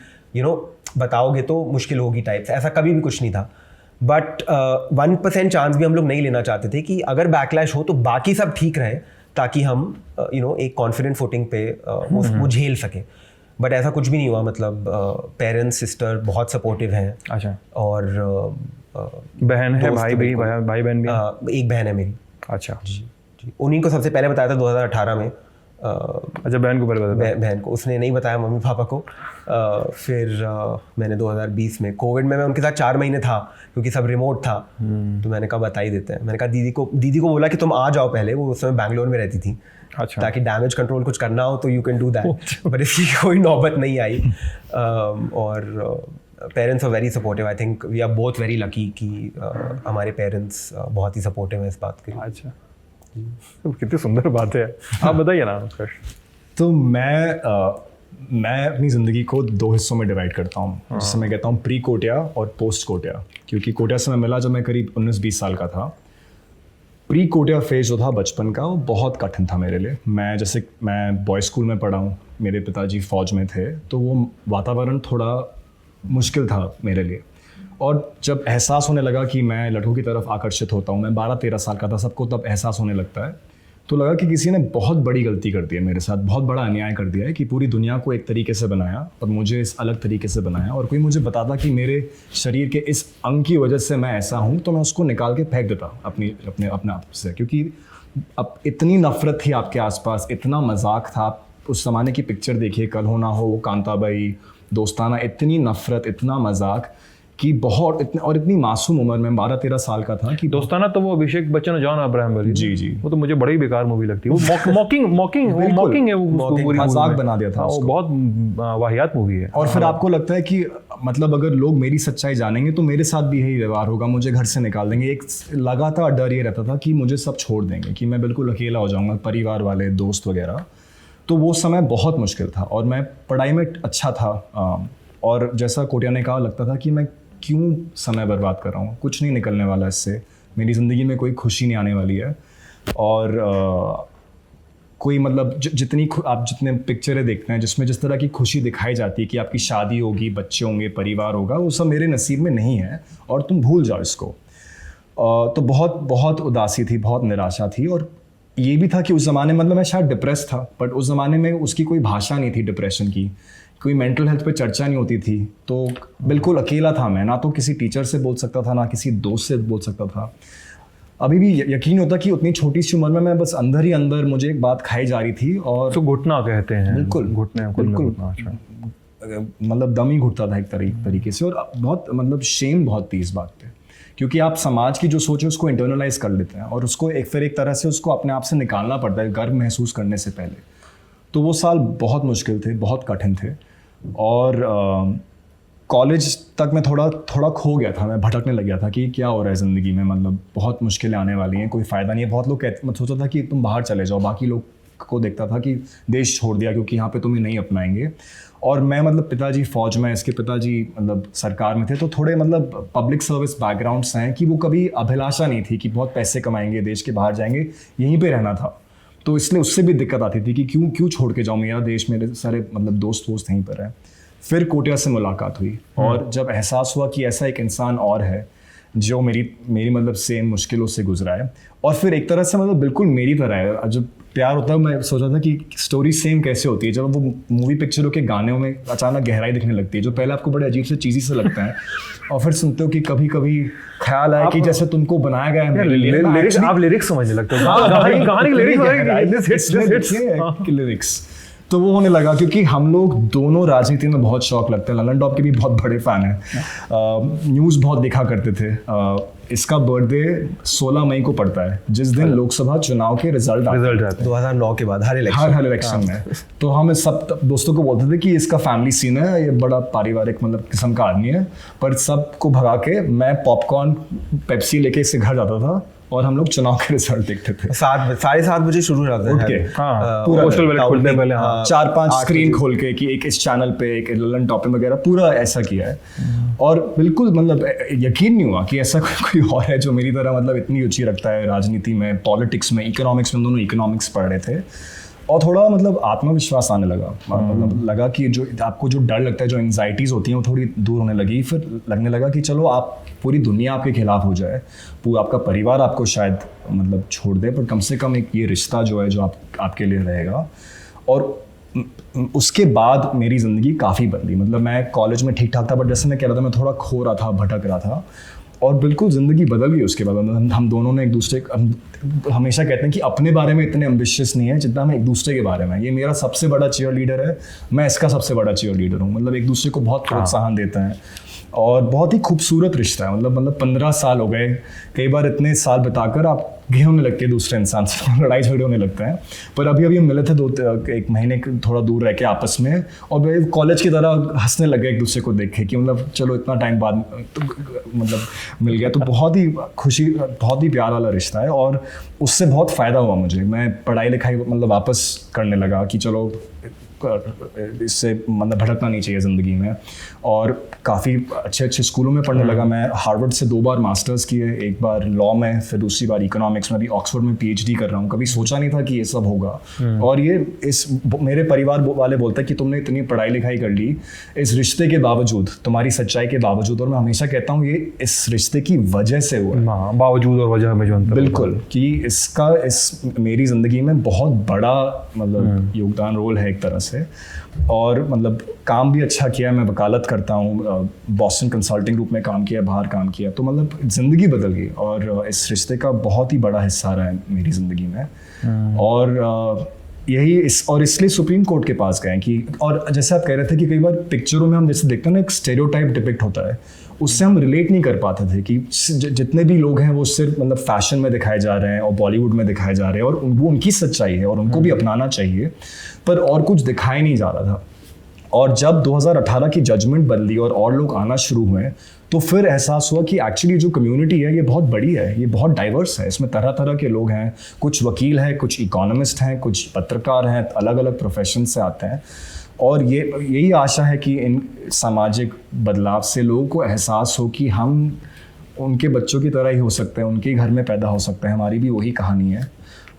[SPEAKER 3] बताओगे तो मुश्किल होगी टाइप्स, ऐसा कभी भी कुछ नहीं था। बट 1% चांस भी हम लोग नहीं लेना चाहते थे कि अगर बैकलैश हो तो बाकी सब ठीक रहे, ताकि हम एक कॉन्फिडेंट फुटिंग पे वो झेल सके। बट ऐसा कुछ भी नहीं हुआ। मतलब पेरेंट्स, सिस्टर बहुत सपोर्टिव हैं।
[SPEAKER 2] अच्छा।
[SPEAKER 3] और
[SPEAKER 2] बहन है, भाई बहन भी?
[SPEAKER 3] एक बहन है मेरी।
[SPEAKER 2] अच्छा
[SPEAKER 3] जी। उन्हीं को सबसे पहले बताया था 2018 में।
[SPEAKER 2] अच्छा, बहन को पहले बताया?
[SPEAKER 3] बहन को, उसने नहीं बताया मम्मी पापा को। फिर मैंने 2020 में कोविड में मैं उनके साथ 4 महीने था क्योंकि सब रिमोट था। तो मैंने कहा बता ही देते हैं। मैंने कहा दीदी को बोला कि तुम आ जाओ पहले, वो उस समय बैंगलोर में रहती थी।
[SPEAKER 2] अच्छा।
[SPEAKER 3] ताकि डैमेज कंट्रोल कुछ करना हो तो you can do that, but इसकी कोई नौबत नहीं आई। और parents are very supportive. I think we are both very lucky कि हमारे पेरेंट्स बहुत ही सपोर्टिव हैं इस बात के।
[SPEAKER 2] अच्छा, कितनी सुंदर बात है। आप बताइए ना।
[SPEAKER 1] तो मैं अपनी ज़िंदगी को 2 हिस्सों में डिवाइड करता हूँ, जिससे मैं कहता हूँ प्री कोटिया और पोस्ट कोटिया। क्योंकि कोटिया से मैं मिला जब मैं करीब 19-20 साल का था। प्री कोटिया फेज जो था बचपन का, वो बहुत कठिन था मेरे लिए। मैं बॉयज़ स्कूल में पढ़ा हूँ, मेरे पिताजी फ़ौज में थे, तो वो वातावरण थोड़ा मुश्किल था मेरे लिए। और जब एहसास होने लगा कि मैं लड़कों की तरफ आकर्षित होता हूँ, मैं 12-13 साल का था, सबको तब एहसास होने लगता है, तो लगा कि किसी ने बहुत बड़ी गलती कर दी है मेरे साथ, बहुत बड़ा अन्याय कर दिया है कि पूरी दुनिया को एक तरीके से बनाया और मुझे इस अलग तरीके से बनाया। और कोई मुझे बताता कि मेरे शरीर के इस अंग की वजह से मैं ऐसा हूँ, तो मैं उसको निकाल के फेंक देता अपने आप से। क्योंकि अब इतनी नफरत थी आपके आसपास, इतना मजाक था। आप उस ज़माने की पिक्चर देखिए, कल हो ना हो, कांताबाई, दोस्ताना, इतनी नफरत, इतना मजाक कि बहुत इतनी मासूम उम्र में 12-13 साल का था कि
[SPEAKER 2] दोस्ताना तो वो अभिषेक बच्चन और जॉन अब्राहम वाली।
[SPEAKER 1] जी।
[SPEAKER 2] वो तो मुझे बड़ी बेकार मूवी लगती है। वो मॉकिंग है, वो पूरी
[SPEAKER 1] मजाक बना दिया था
[SPEAKER 2] वो
[SPEAKER 1] उसको।
[SPEAKER 2] बहुत वाहियात मूवी है।
[SPEAKER 1] और फिर आपको लगता है कि मतलब अगर लोग मेरी सच्चाई जानेंगे तो मेरे साथ भी यही व्यवहार होगा, मुझे घर से निकाल देंगे। एक लगातार डर ये रहता था कि मुझे सब छोड़ देंगे, कि मैं बिल्कुल अकेला हो जाऊंगा, परिवार वाले, दोस्त वगैरह। तो वो समय बहुत मुश्किल था और मैं पढ़ाई में अच्छा था। और जैसा कोटिया ने कहा, लगता था कि मैं क्यों समय बर्बाद कर रहा हूँ, कुछ नहीं निकलने वाला इससे, मेरी ज़िंदगी में कोई खुशी नहीं आने वाली है। और कोई मतलब आप जितने पिक्चरें देखते हैं जिसमें जिस तरह की खुशी दिखाई जाती है कि आपकी शादी होगी, बच्चे होंगे, परिवार होगा, वो सब मेरे नसीब में नहीं है और तुम भूल जाओ इसको। तो बहुत बहुत उदासी थी, बहुत निराशा थी। और ये भी था कि उस ज़माने मतलब मैं शायद डिप्रेस था, बट उस ज़माने में उसकी कोई भाषा नहीं थी डिप्रेशन की, कोई मेंटल हेल्थ पे चर्चा नहीं होती थी। तो बिल्कुल अकेला था मैं, ना तो किसी टीचर से बोल सकता था, ना किसी दोस्त से बोल सकता था। अभी भी यकीन होता कि उतनी छोटी सी उम्र में मैं बस अंदर ही अंदर मुझे एक बात खाई जा रही थी। और
[SPEAKER 2] तो घुटना कहते हैं।
[SPEAKER 1] बिल्कुल
[SPEAKER 2] बिल्कुल।
[SPEAKER 1] मतलब दम ही घुटता था एक तरीके से। और बहुत मतलब शेम बहुत थी इस बात पे, क्योंकि आप समाज की जो सोच है उसको इंटरनलाइज कर लेते हैं और उसको फिर एक तरह से उसको अपने आप से निकालना पड़ता है गर्व महसूस करने से पहले। तो वो साल बहुत मुश्किल थे, बहुत कठिन थे। और कॉलेज तक मैं थोड़ा खो गया था, मैं भटकने लग गया था कि क्या हो रहा है ज़िंदगी में, मतलब बहुत मुश्किलें आने वाली हैं, कोई फ़ायदा नहीं है। बहुत लोग मैं सोचा था कि तुम बाहर चले जाओ, बाकी लोग को देखता था कि देश छोड़ दिया क्योंकि यहाँ पे तुम्हें नहीं अपनाएंगे। और मैं मतलब पिताजी फ़ौज में, इसके पिताजी मतलब सरकार में थे, तो थोड़े मतलब पब्लिक सर्विस बैकग्राउंड्स हैं कि वो कभी अभिलाषा नहीं थी कि बहुत पैसे कमाएंगे, देश के बाहर जाएंगे, यहीं पर रहना था। तो इसलिए उससे भी दिक्कत आती थी कि क्यों छोड़ के जाऊँ, मेरा देश, मेरे सारे मतलब दोस्त यहीं पर हैं। फिर कोटिया से मुलाकात हुई और जब एहसास हुआ कि ऐसा एक इंसान और है जो मेरी मतलब सेम मुश्किलों से गुजरा है, और फिर एक तरह से मतलब बिल्कुल मेरी तरह है। जब प्यार होता है, मैं सोचा था कि स्टोरी सेम कैसे होती है जब वो मूवी पिक्चरों के गानों में अचानक गहराई दिखने लगती है, जो पहले आपको बड़े अजीब से चीज़ी से लगता है, और फिर सुनते हो कि कभी कभी ख्याल आया कि जैसे तुमको बनाया गया है मेरे लिए।
[SPEAKER 2] आप लिरिक्स समझने लगते हो,
[SPEAKER 1] लिरिक्स तो वो होने लगा, क्योंकि हम लोग दोनों राजनीति में बहुत शौक लगते हैं। ललन टॉप के भी बहुत बड़े फ़ैन हैं, न्यूज़ बहुत देखा करते थे। इसका बर्थडे 16 मई को पड़ता है, जिस दिन लोकसभा चुनाव के रिजल्ट आते हैं
[SPEAKER 3] 2009 के बाद हर इलेक्शन
[SPEAKER 1] में। तो हम सब दोस्तों को बोलते थे कि इसका फैमिली सीन है, ये बड़ा पारिवारिक मतलब किस्म का आदमी है। पर सबको भगा के मैं पॉपकॉर्न पेप्सी लेके इससे घर जाता था और हम लोग चुनाव के रिजल्ट देखते थे।
[SPEAKER 3] 7:30 बजे शुरू रहता है,
[SPEAKER 1] उठ के
[SPEAKER 2] पूरा
[SPEAKER 1] 4-5 स्क्रीन खोल के कि एक इस चैनल पे, एक ललन टॉप वगैरह, पूरा ऐसा किया है। और बिल्कुल मतलब यकीन नहीं हुआ कि ऐसा कोई और है जो मेरी तरह मतलब इतनी रुचि रखता है राजनीति में, पॉलिटिक्स में, इकोनॉमिक्स में। दोनों इकोनॉमिक्स पढ़ रहे थे और थोड़ा मतलब आत्मविश्वास आने लगा। मतलब लगा कि जो आपको जो डर लगता है, जो एंजाइटीज होती हैं, वो थोड़ी दूर होने लगी। फिर लगने लगा कि चलो आप पूरी दुनिया आपके खिलाफ हो जाए, पूरा आपका परिवार आपको शायद मतलब छोड़ दे, पर कम से कम एक ये रिश्ता जो है जो आपके लिए रहेगा। और उसके बाद मेरी ज़िंदगी काफ़ी बदली। मतलब मैं कॉलेज में ठीक ठाक था, बट जैसे मैं कह रहा था, मैं थोड़ा खो रहा था, भटक रहा था। और बिल्कुल ज़िंदगी बदल गई उसके बाद। हम दोनों ने एक दूसरे हम हमेशा कहते हैं कि अपने बारे में इतने एम्बिशियस नहीं है जितना हम एक दूसरे के बारे में। ये मेरा सबसे बड़ा चीयर लीडर है, मैं इसका सबसे बड़ा चीयर लीडर हूँ। मतलब एक दूसरे को बहुत प्रोत्साहन देते हैं और बहुत ही खूबसूरत रिश्ता है। मतलब 15 साल हो गए, कई बार इतने साल बिताकर आप घे होने लगते हैं दूसरे इंसान से, लड़ाई झगड़े होने लगते हैं। पर अभी हम मिले थे 1 महीने थोड़ा दूर रह के आपस में, और कॉलेज की तरह हंसने लगे एक दूसरे को देख के कि मतलब चलो इतना टाइम बाद तो मतलब मिल गया। तो बहुत ही खुशी, बहुत ही प्यार वाला रिश्ता है और उससे बहुत फ़ायदा हुआ मुझे। मैं पढ़ाई लिखाई मतलब वापस करने लगा कि चलो इससे मतलब भटकना नहीं चाहिए ज़िंदगी में, और काफ़ी अच्छे स्कूलों में पढ़ने लगा। मैं हार्वर्ड से 2 बार मास्टर्स किए, एक बार लॉ में, फिर दूसरी बार इकोनॉमिक्स में। अभी ऑक्सफोर्ड में PhD कर रहा हूँ। कभी सोचा नहीं था कि ये सब होगा। और ये मेरे परिवार वाले बोलते हैं कि तुमने इतनी पढ़ाई लिखाई कर ली इस रिश्ते के बावजूद, तुम्हारी सच्चाई के बावजूद। और मैं हमेशा कहता हूँ ये इस रिश्ते की वजह से हुआ है।
[SPEAKER 2] बावजूद और वजह में जो अंतर
[SPEAKER 1] बिल्कुल, कि इसका मेरी ज़िंदगी में बहुत बड़ा मतलब योगदान, रोल है एक तरह से। और मतलब काम भी अच्छा किया, मैं वकालत करता हूँ, बॉस्टन कंसल्टिंग ग्रुप में काम किया, बाहर काम किया। तो मतलब ज़िंदगी बदल गई और इस रिश्ते का बहुत ही बड़ा हिस्सा रहा है मेरी ज़िंदगी में। और यही इसलिए सुप्रीम कोर्ट के पास गए कि, और जैसे आप कह रहे थे कि कई बार पिक्चरों में हम जैसे देखते हैं ना, एक स्टेरियोटाइप डिपिक्ट होता है, उससे हम रिलेट नहीं कर पाते थे कि जितने भी लोग हैं वो सिर्फ मतलब फैशन में दिखाए जा रहे हैं और बॉलीवुड में दिखाए जा रहे हैं, और वो उनकी सच्चाई है और उनको भी अपनाना चाहिए, पर और कुछ दिखाई नहीं जा रहा था। और जब 2018 की जजमेंट बदली और लोग आना शुरू हुए, तो फिर एहसास हुआ कि एक्चुअली जो कम्युनिटी है ये बहुत बड़ी है, ये बहुत डाइवर्स है। इसमें तरह तरह के लोग हैं, कुछ वकील हैं, कुछ इकोनॉमिस्ट हैं, कुछ पत्रकार हैं, अलग अलग प्रोफेशन से आते हैं। और यही आशा है कि इन सामाजिक बदलाव से लोगों को एहसास हो कि हम उनके बच्चों की तरह ही हो सकते हैं, उनके घर में पैदा हो सकते हैं, हमारी भी वही कहानी है।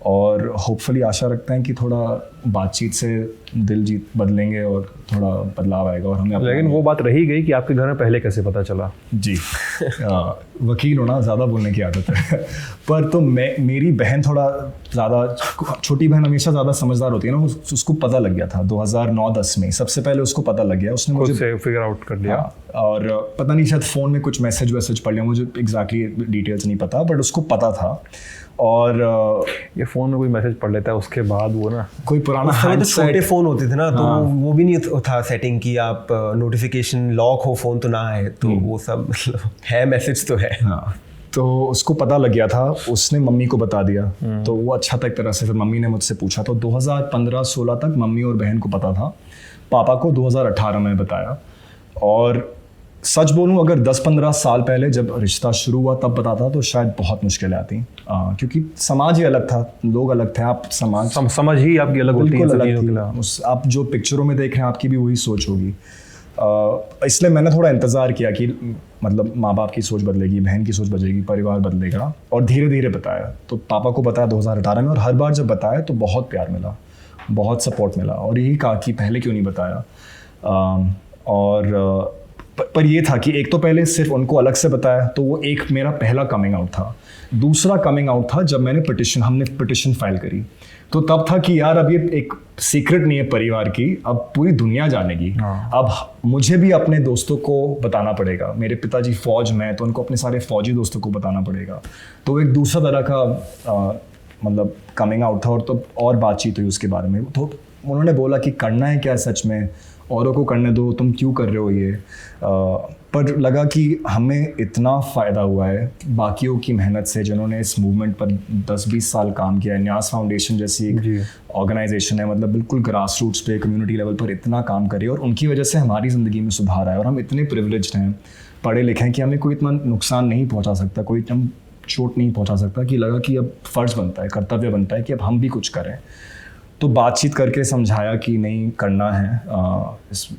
[SPEAKER 1] और होपफुली आशा रखते हैं कि थोड़ा बातचीत से दिल जीत बदलेंगे और थोड़ा बदलाव आएगा। और हमें
[SPEAKER 2] लेकिन वो बात रही गई कि आपके घर में पहले कैसे पता चला?
[SPEAKER 1] जी वकील होना, ज़्यादा बोलने की आदत है। पर तो मेरी बहन थोड़ा ज़्यादा, छोटी बहन हमेशा ज़्यादा समझदार होती है ना, उसको पता लग गया था 2009-10 में, सबसे पहले उसको पता लग गया, उसने मुझे
[SPEAKER 2] फिगर आउट कर लिया।
[SPEAKER 1] और पता नहीं शायद फ़ोन में कुछ मैसेज पढ़ लिया, मुझे एग्जैक्टली डिटेल्स नहीं पता, बट उसको पता था। और
[SPEAKER 2] ये फ़ोन में कोई मैसेज पढ़ लेता है, उसके बाद वो ना
[SPEAKER 1] कोई पुराना
[SPEAKER 3] तो छोटे फ़ोन होते थे ना, तो वो भी नहीं था सेटिंग कि आप नोटिफिकेशन लॉक हो फ़ोन तो ना है, तो वो सब मतलब है, मैसेज तो है।
[SPEAKER 1] हाँ, तो उसको पता लग गया था, उसने मम्मी को बता दिया। तो वो अच्छा था एक तरह से। फिर मम्मी ने मुझसे पूछा, तो 2015-16 तक मम्मी और बहन को पता था, पापा को 2018 में बताया। और सच बोलूं, अगर 10-15 साल पहले जब रिश्ता शुरू हुआ तब बताता तो शायद बहुत मुश्किलें आती, क्योंकि समाज ही अलग था, लोग अलग थे। आप
[SPEAKER 2] समझ ही आपकी अलग होती है।
[SPEAKER 1] आप जो पिक्चरों में देख रहे हैं आपकी भी वही सोच होगी। इसलिए मैंने थोड़ा इंतज़ार किया कि मतलब माँ बाप की सोच बदलेगी, बहन की सोच बदलेगी, परिवार बदलेगा, और धीरे धीरे बताया। तो पापा को बताया 2018 में, और हर बार जब बताया तो बहुत प्यार मिला, बहुत सपोर्ट मिला, और यही कहा कि पहले क्यों नहीं बताया। पर ये था कि एक तो पहले सिर्फ उनको अलग से बताया, तो वो एक मेरा पहला कमिंग आउट था। दूसरा कमिंग आउट था जब हमने पिटिशन फाइल करी, तो तब था कि यार अब ये एक सीक्रेट नहीं है परिवार की, अब पूरी दुनिया जानेगी। अब मुझे भी अपने दोस्तों को बताना पड़ेगा। मेरे पिताजी फौज में, तो उनको अपने सारे फौजी दोस्तों को बताना पड़ेगा। तो एक दूसरा तरह का मतलब कमिंग आउट था। और तो और बातचीत हुई उसके बारे में। तो उन्होंने बोला कि करना है क्या सच में, औरों को करने दो, तुम क्यों कर रहे हो ये। पर लगा कि हमें इतना फ़ायदा हुआ है बाकियों की मेहनत से, जिन्होंने इस मूवमेंट पर 10-20 साल काम किया है। न्यास फाउंडेशन जैसी एक ऑर्गेनाइजेशन है, मतलब बिल्कुल ग्रास रूट्स पे, कम्युनिटी लेवल पर इतना काम करे, और उनकी वजह से हमारी ज़िंदगी में सुधार आया। और हम इतने प्रिविलेज्ड हैं, पढ़े लिखे हैं, कि हमें कोई इतना नुकसान नहीं पहुँचा सकता, कोई हम चोट नहीं पहुँचा सकता, कि लगा कि अब फ़र्ज़ बनता है, कर्तव्य बनता है कि अब हम भी कुछ करें। तो बातचीत करके समझाया कि नहीं, करना है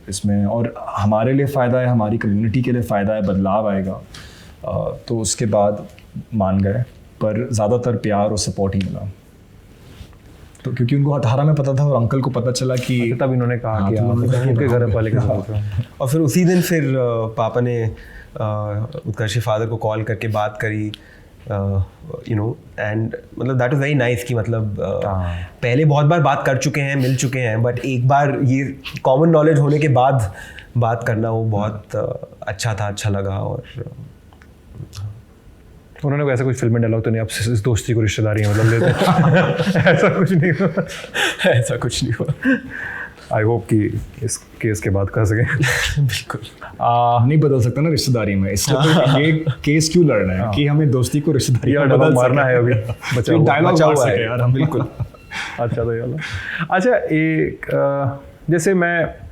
[SPEAKER 1] इसमें, और हमारे लिए फ़ायदा है, हमारी कम्युनिटी के लिए फ़ायदा है, बदलाव आएगा। तो उसके बाद मान गए, पर ज़्यादातर प्यार और सपोर्ट ही मिला। तो क्योंकि उनको 18 में पता था, और अंकल को पता चला कि
[SPEAKER 2] तब इन्होंने कहा कि उनके घर वाले के
[SPEAKER 3] और फिर उसी दिन फिर पापा ने उत्कर्ष फादर को कॉल करके बात करी, यू नो, एंड मतलब दैट वाज वेरी नाइस कि मतलब पहले बहुत बार बात कर चुके हैं, मिल चुके हैं, बट एक बार ये कॉमन नॉलेज होने के बाद बात करना वो बहुत अच्छा था, अच्छा लगा। और
[SPEAKER 2] उन्होंने कोई ऐसा कुछ फिल्म में डायलॉग तो नहीं, अब इस दोस्ती को रिश्तेदारी में मतलब लेते हैं? ऐसा कुछ नहीं हुआ?
[SPEAKER 1] ऐसा कुछ नहीं हुआ।
[SPEAKER 2] आई होप कि इस केस के बाद कर सकें।
[SPEAKER 1] बिल्कुल नहीं बदल सकता ना रिश्तेदारी में, इसलिए तो ये केस क्यों लड़ना है कि हमें दोस्ती को रिश्तेदारी में
[SPEAKER 2] डायलॉग
[SPEAKER 1] बदल
[SPEAKER 2] मारना
[SPEAKER 1] सके।
[SPEAKER 2] है अभी,
[SPEAKER 1] डायलॉग
[SPEAKER 3] बचा
[SPEAKER 1] मार
[SPEAKER 3] हुआ
[SPEAKER 1] सके
[SPEAKER 3] है।
[SPEAKER 1] यार हम। बिल्कुल।
[SPEAKER 2] अच्छा तो ये अच्छा एक जैसे मैं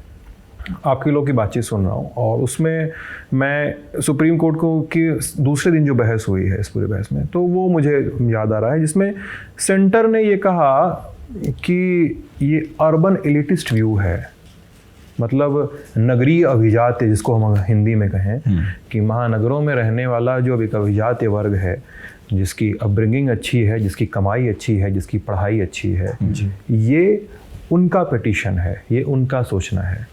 [SPEAKER 2] आपके लोग की बातचीत सुन रहा हूँ और उसमें मैं सुप्रीम कोर्ट को की दूसरे दिन जो बहस हुई है इस पूरे बहस में, तो वो मुझे याद आ रहा है जिसमें सेंटर ने ये कहा कि ये अर्बन एलिटिस्ट व्यू है, मतलब नगरीय अभिजात्य जिसको हम हिंदी में कहें कि महानगरों में रहने वाला जो एक अभिजात्य वर्ग है, जिसकी अपब्रिंगिंग अच्छी है, जिसकी कमाई अच्छी है, जिसकी पढ़ाई अच्छी है, ये उनका पिटीशन है, ये उनका सोचना है।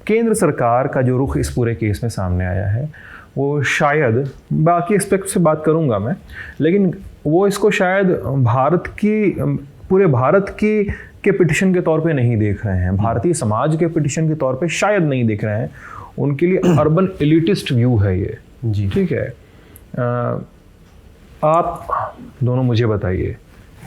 [SPEAKER 2] केंद्र सरकार का जो रुख इस पूरे केस में सामने आया है वो शायद, बाकी एस्पेक्ट से बात करूंगा मैं, लेकिन वो इसको शायद पूरे भारत की के पिटिशन के तौर पे नहीं देख रहे हैं, भारतीय समाज के पिटिशन के तौर पे शायद नहीं देख रहे हैं। उनके लिए अर्बन एलिटिस्ट व्यू है ये जी, ठीक है। आप दोनों मुझे बताइए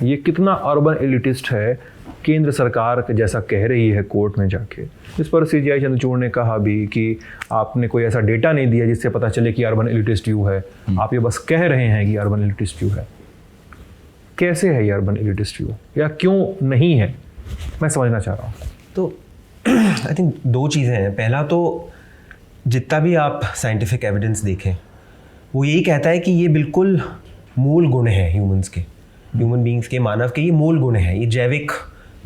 [SPEAKER 2] ये कितना अर्बन एलिटिस्ट है, केंद्र सरकार जैसा कह रही है कोर्ट में जाके। इस पर CJI चंद्रचूड़ ने कहा भी कि आपने कोई ऐसा डेटा नहीं दिया जिससे पता चले कि अर्बन एलिटिस्ट व्यू है, आप ये बस कह रहे हैं कि अर्बन एलिटिस्ट व्यू है। कैसे है ये अर्बन एलिटिस्ट व्यू, या क्यों नहीं है, मैं समझना चाह रहा हूँ।
[SPEAKER 3] तो आई थिंक दो चीज़ें हैं। पहला तो जितना भी आप साइंटिफिक एविडेंस देखें वो यही कहता है कि ये बिल्कुल मूल गुण है ह्यूमंस के, ह्यूमन बीइंग्स के, मानव के ये मूल गुण हैं, ये जैविक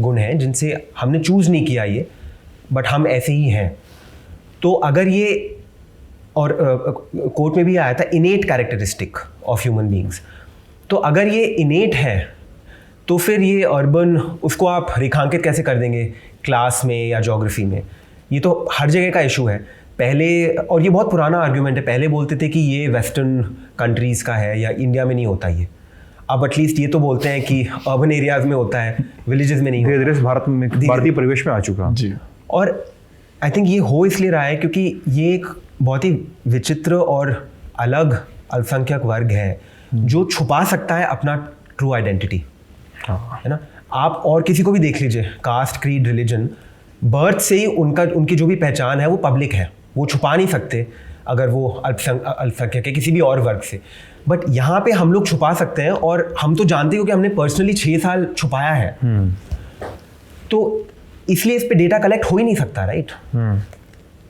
[SPEAKER 3] गुण हैं जिनसे हमने चूज़ नहीं किया ये, बट हम ऐसे ही हैं। तो अगर ये, और कोर्ट में भी आया था इनेट कैरेक्टरिस्टिक ऑफ ह्यूमन बीइंग्स, तो अगर ये इनेट है तो फिर ये अर्बन, उसको आप रेखांकित कैसे कर देंगे क्लास में या ज्योग्राफी में? ये तो हर जगह का इशू है। पहले, और ये बहुत पुराना आर्ग्यूमेंट है, पहले बोलते थे कि ये वेस्टर्न कंट्रीज़ का है या इंडिया में नहीं होता ये। अब एटलीस्ट ये तो बोलते हैं कि अर्बन एरियाज़ में होता है, विलेजेस में नहीं।
[SPEAKER 2] धीरे धीरे भारत में, भारतीय परिवेश में आ चुका
[SPEAKER 1] जी।
[SPEAKER 3] और आई थिंक ये हो इसलिए रहा है क्योंकि ये एक बहुत ही विचित्र और अलग अल्पसंख्यक वर्ग है जो छुपा सकता है अपना ट्रू आइडेंटिटी, है ना। आप और किसी को भी देख लीजिए, कास्ट, क्रीड, रिलीजन, बर्थ से ही उनकी जो भी पहचान है वो पब्लिक है, वो छुपा नहीं सकते अगर वो अल्पसंख्यक है किसी भी और वर्ग से। बट यहाँ पे हम लोग छुपा सकते हैं, और हम तो जानते हो कि हमने पर्सनली 6 साल छुपाया है, तो इसलिए इस पे डेटा कलेक्ट हो ही नहीं सकता, राइट।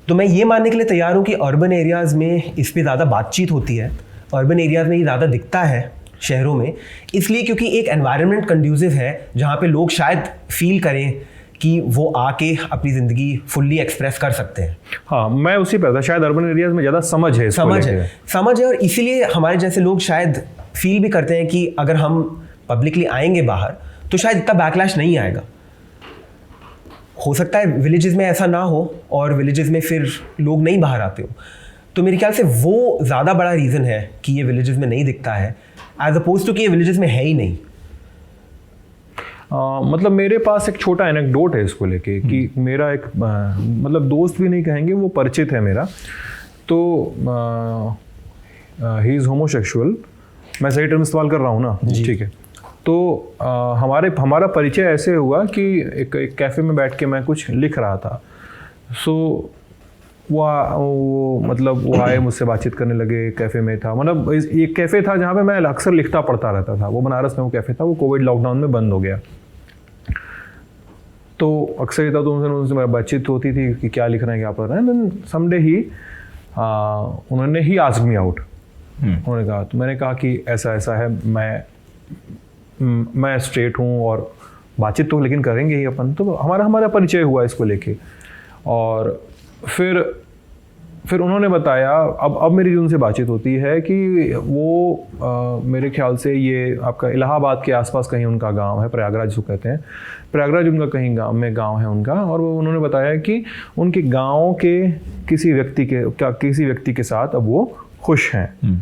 [SPEAKER 3] तो मैं ये मानने के लिए तैयार हूँ कि अर्बन एरियाज़ में इस पे ज़्यादा बातचीत होती है, अर्बन एरियाज़ में ये ज़्यादा दिखता है शहरों में, इसलिए क्योंकि एक एनवायरनमेंट कंड्यूसिव है जहाँ पे लोग शायद फील करें कि वो आके अपनी ज़िंदगी फुल्ली एक्सप्रेस कर सकते हैं।
[SPEAKER 2] हाँ, मैं उसी पर था, शायद अर्बन एरियाज में ज़्यादा समझ है,
[SPEAKER 3] समझ है, और इसीलिए हमारे जैसे लोग शायद फील भी करते हैं कि अगर हम पब्लिकली आएंगे बाहर तो शायद इतना बैकलैश नहीं आएगा। हो सकता है विलेजेस में ऐसा ना हो और विलेजेस में फिर लोग नहीं बाहर आते हो, तो मेरे ख्याल से वो ज़्यादा बड़ा रीज़न है कि ये विलेजेस में नहीं दिखता है, एज अपोज टू कि ये विलेजेस में है ही नहीं।
[SPEAKER 2] मतलब मेरे पास एक छोटा एनेक्डोट है इसको लेके कि मेरा एक मतलब दोस्त भी नहीं कहेंगे, वो परिचित है मेरा, तो ही इज़ होमोसेक्सुअल, मैं सही टर्म इस्तेमाल कर रहा हूँ ना, ठीक है। तो हमारा परिचय ऐसे हुआ कि एक कैफ़े में बैठ के मैं कुछ लिख रहा था, सो वो आए मुझसे बातचीत करने लगे, कैफ़े में था, मतलब ये कैफ़े था जहाँ पे मैं अक्सर लिखता पढ़ता रहता था, वो बनारस में वो कैफ़े था, वो कोविड लॉकडाउन में बंद हो गया, तो अक्सर था तो उनसे बातचीत होती थी कि क्या लिख रहे हैं, क्या पढ़ रहे हैं। देन समडे ही उन्होंने ही आस्क्ड मी आउट, उन्होंने कहा, तो मैंने कहा कि ऐसा ऐसा है, मैं स्ट्रेट हूँ और बातचीत तो लेकिन करेंगे ही अपन, तो हमारा परिचय हुआ इसको लेके। और फिर उन्होंने बताया, अब मेरी उनसे बातचीत होती है कि वो मेरे ख्याल से ये आपका इलाहाबाद के आसपास कहीं उनका गांव है, प्रयागराज जिसको कहते हैं, प्रयागराज उनका कहीं गांव है उनका, और वो उन्होंने बताया कि उनके गांव के किसी व्यक्ति के साथ अब वो खुश हैं।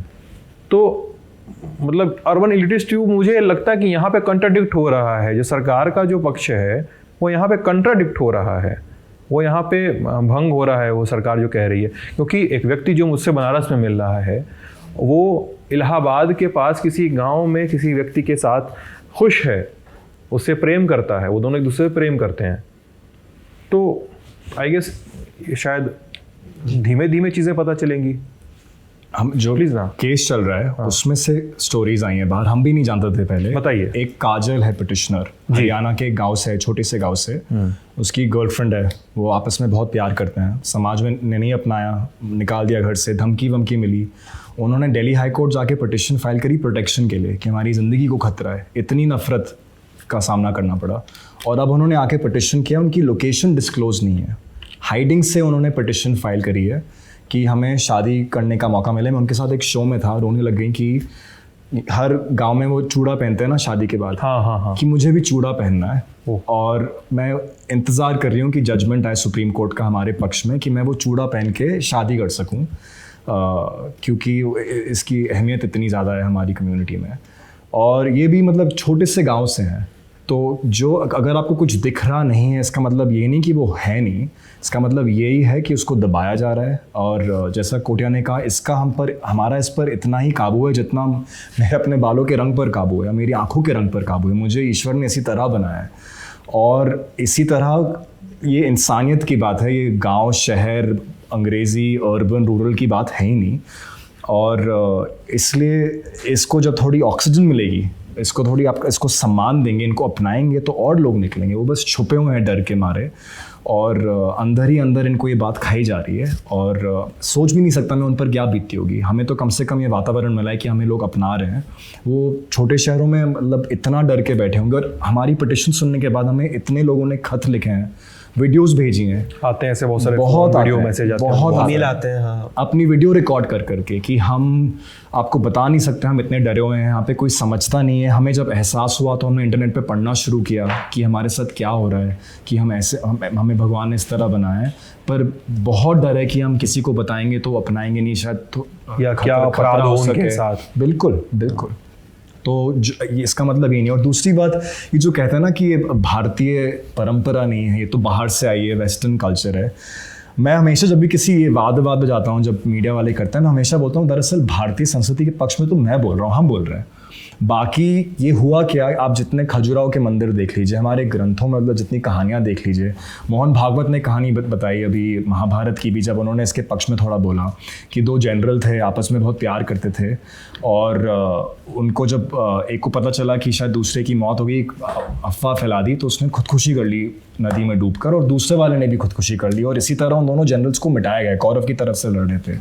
[SPEAKER 2] तो मतलब अर्बन एलिटिस्ट व्यू, मुझे लगता है कि यहाँ पे कंट्राडिक्ट हो रहा है, जो सरकार का जो पक्ष है वो यहाँ पे कंट्राडिक्ट हो रहा है, वो यहाँ पे भंग हो रहा है वो सरकार जो कह रही है। क्योंकि एक व्यक्ति जो मुझसे बनारस में मिल रहा है वो इलाहाबाद के पास किसी गांव में किसी व्यक्ति के साथ खुश है, उससे प्रेम करता है, वो दोनों एक दूसरे से प्रेम करते हैं। तो आई गेस शायद धीमे धीमे चीज़ें पता चलेंगी।
[SPEAKER 1] हम जो
[SPEAKER 2] प्लीज ना
[SPEAKER 1] केस चल रहा है उसमें से स्टोरीज आई हैं बाहर, हम भी नहीं जानते थे पहले।
[SPEAKER 2] बताइए।
[SPEAKER 1] एक काजल है पिटिशनर, हरियाणा के गांव से, छोटे से गांव से। उसकी गर्लफ्रेंड है, वो आपस में बहुत प्यार करते हैं, समाज में ने नहीं अपनाया, निकाल दिया घर से, धमकी वमकी मिली। उन्होंने दिल्ली हाई कोर्ट जाके पिटिशन फाइल करी प्रोटेक्शन के लिए कि हमारी ज़िंदगी को खतरा है, इतनी नफरत का सामना करना पड़ा। और अब उन्होंने आके पिटिशन किया, उनकी लोकेशन डिस्क्लोज नहीं है, हाइडिंग से उन्होंने पिटिशन फाइल करी है कि हमें शादी करने का मौका मिले। मैं उनके साथ एक शो में था, रोने लग गई कि हर गांव में वो चूड़ा पहनते हैं ना शादी के बाद,
[SPEAKER 2] हाँ
[SPEAKER 1] कि मुझे भी चूड़ा पहनना है। और मैं इंतज़ार कर रही हूँ कि जजमेंट आए सुप्रीम कोर्ट का हमारे पक्ष में कि मैं वो चूड़ा पहन के शादी कर सकूँ, क्योंकि इसकी अहमियत इतनी ज़्यादा है हमारी कम्युनिटी में। और ये भी मतलब छोटे से गांव से हैं, तो जो अगर आपको कुछ दिख रहा नहीं है इसका मतलब ये नहीं कि वो है नहीं, इसका मतलब यही है कि उसको दबाया जा रहा है। और जैसा कोटिया ने कहा, इसका हमारा इस पर इतना ही काबू है जितना मेरे अपने बालों के रंग पर काबू है, मेरी आंखों के रंग पर काबू है। मुझे ईश्वर ने इसी तरह बनाया है और इसी तरह ये इंसानियत की बात है। ये गांव शहर, अंग्रेज़ी, अर्बन रूरल की बात है ही नहीं। और इसलिए इसको जब थोड़ी ऑक्सीजन मिलेगी, इसको थोड़ी आप इसको सम्मान देंगे, इनको अपनाएंगे, तो और लोग निकलेंगे। वो बस छुपे हुए हैं डर के मारे और अंदर ही अंदर इनको ये बात खाई जा रही है। और सोच भी नहीं सकता मैं उन पर क्या बीतती होगी। हमें तो कम से कम ये वातावरण मिला है कि हमें लोग अपना रहे हैं। वो छोटे शहरों में मतलब इतना डर के बैठे होंगे। और हमारी पिटिशन सुनने के बाद हमें इतने लोगों ने खत लिखे हैं, वीडियोस भेजी हैं,
[SPEAKER 2] आते हैं ऐसे बहुत सारे
[SPEAKER 1] वीडियो
[SPEAKER 2] मैसेज आते हैं,
[SPEAKER 1] बहुत
[SPEAKER 3] ईमेल आते हैं, हाँ।
[SPEAKER 1] अपनी वीडियो रिकॉर्ड कर करके कि हम आपको बता नहीं सकते, हम इतने डरे हुए हैं, यहाँ पे कोई समझता नहीं है। हमें जब एहसास हुआ तो हमने इंटरनेट पे पढ़ना शुरू किया कि हमारे साथ क्या हो रहा है, कि हम ऐसे हमें भगवान ने इस तरह बनाया है। पर बहुत डर है कि हम किसी को बताएंगे तो अपनाएंगे नहीं शायद, तो
[SPEAKER 2] या क्या अपराध हो उनके साथ।
[SPEAKER 1] बिल्कुल बिल्कुल। तो ये इसका मतलब ये नहीं। और दूसरी बात, ये जो कहते हैं ना कि ये भारतीय परंपरा नहीं है, ये तो बाहर से आई है, वेस्टर्न कल्चर है। मैं हमेशा जब भी किसी वाद में जाता हूँ, जब मीडिया वाले करते हैं, मैं हमेशा बोलता हूँ दरअसल भारतीय संस्कृति के पक्ष में तो मैं बोल रहा हूँ, हम बोल रहे हैं। बाकी ये हुआ क्या, आप जितने खजुराहो के मंदिर देख लीजिए, हमारे ग्रंथों में मतलब जितनी कहानियाँ देख लीजिए। मोहन भागवत ने कहानी बताई अभी महाभारत की भी, जब उन्होंने इसके पक्ष में थोड़ा बोला कि दो जनरल थे, आपस में बहुत प्यार करते थे और उनको जब एक को पता चला कि शायद दूसरे की मौत हो गई, अफवाह फैला दी, तो उसने खुदकुशी कर ली नदी में डूबकर, और दूसरे वाले ने भी खुदकुशी कर ली। और इसी तरह उन दोनों जनरल्स को मिटाया गया, कौरव की तरफ से लड़ रहे थे।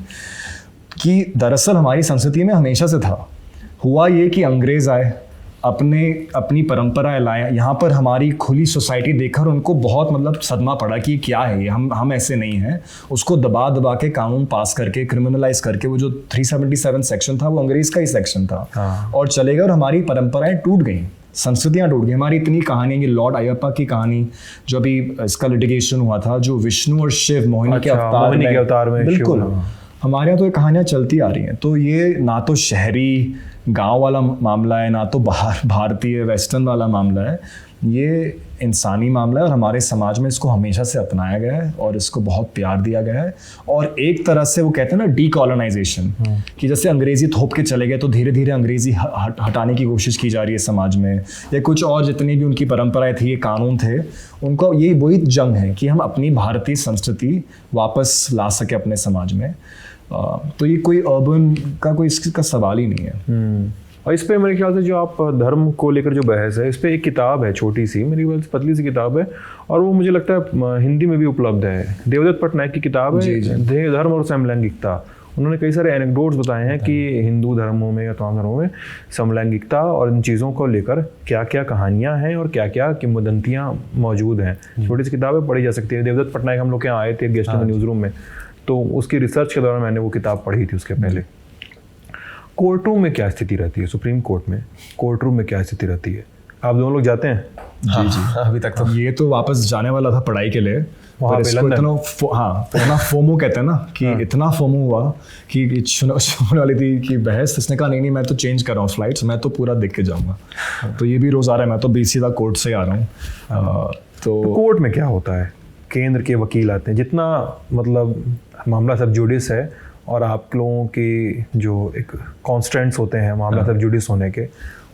[SPEAKER 1] कि दरअसल हमारी संस्कृति में हमेशा से था। हुआ ये कि अंग्रेज आए, अपनी परंपराएं लाए यहाँ पर, हमारी खुली सोसाइटी देखकर उनको बहुत मतलब सदमा पड़ा कि क्या है ये, हम ऐसे नहीं हैं। उसको दबा के कानून पास करके, क्रिमिनलाइज करके, वो जो 377 सेक्शन था वो अंग्रेज का ही सेक्शन था। और चले गए और हमारी परंपराएं टूट गई, संस्कृतियाँ टूट गई। हमारी इतनी कहानियाँ, ये लॉर्ड अयप्पा की कहानी जो अभी इसका लिटिगेशन हुआ था, जो विष्णु और शिव मोहिनी के अवतार में, बिल्कुल हमारे यहाँ तो ये कहानियाँ चलती आ रही हैं। तो ये ना तो शहरी गांव वाला मामला है, ना तो भारतीय वेस्टर्न वाला मामला है, ये इंसानी मामला है। और हमारे समाज में इसको हमेशा से अपनाया गया है और इसको बहुत प्यार दिया गया है। और एक तरह से वो कहते हैं ना डीकॉलोनाइजेशन, कि जैसे अंग्रेजी थोप के चले गए तो धीरे धीरे अंग्रेजी हटाने की कोशिश की जा रही है समाज में, या कुछ और जितनी भी उनकी परंपराएं थी, ये कानून थे, उनको ये वही जंग है कि हम अपनी भारतीय संस्कृति वापस ला सके अपने समाज में। तो ये कोई अर्बन का कोई इसका सवाल ही नहीं है।
[SPEAKER 2] और इस पे मेरे ख्याल से जो आप धर्म को लेकर जो बहस है, इस पे एक किताब है छोटी सी, मेरी ख्याल से पतली सी किताब है, और वो मुझे लगता है हिंदी में भी उपलब्ध है। देवदत्त पटनायक की किताब है, धर्म और समलैंगिकता। उन्होंने कई सारे एनेक्डोट्स बताए हैं कि हिंदू धर्मों में या तमाम धर्मों में समलैंगिकता और इन चीज़ों को लेकर क्या क्या कहानियाँ हैं और क्या क्या किंवदंतियाँ मौजूद हैं। छोटी सी किताब है, पढ़ी जा सकती है। देवदत्त पटनायक हम लोग के यहाँ आए थे गेस्ट में न्यूज़ रूम में, तो उसकी रिसर्च के दौरान मैंने वो किताब पढ़ी थी उसके पहले। कोर्ट रूम में क्या स्थिति रहती है, सुप्रीम कोर्ट में कोर्ट रूम में क्या स्थिति रहती है? आप दोनों लोग जाते हैं?
[SPEAKER 1] जी जी, अभी तक तो ये तो वापस जाने वाला था पढ़ाई के लिए, पर इसको इतना फोमो कहते हैं ना कि इतना फोमो हुआ कि सुनने वाली थी कि बहस, इसने कहा नहीं मैं तो चेंज कर रहा हूँ फ्लाइट्स, मैं तो पूरा देख के जाऊँगा। तो ये भी रोज़ आ रहा है, मैं तो सीधा कोर्ट से आ रहा हूँ। तो
[SPEAKER 2] कोर्ट में क्या होता है? केंद्र के वकील आते हैं, जितना मतलब मामला सब जुडिस है और आप लोगों के जो एक कॉन्स्टेंट्स होते हैं मामला तक जुडिस होने के,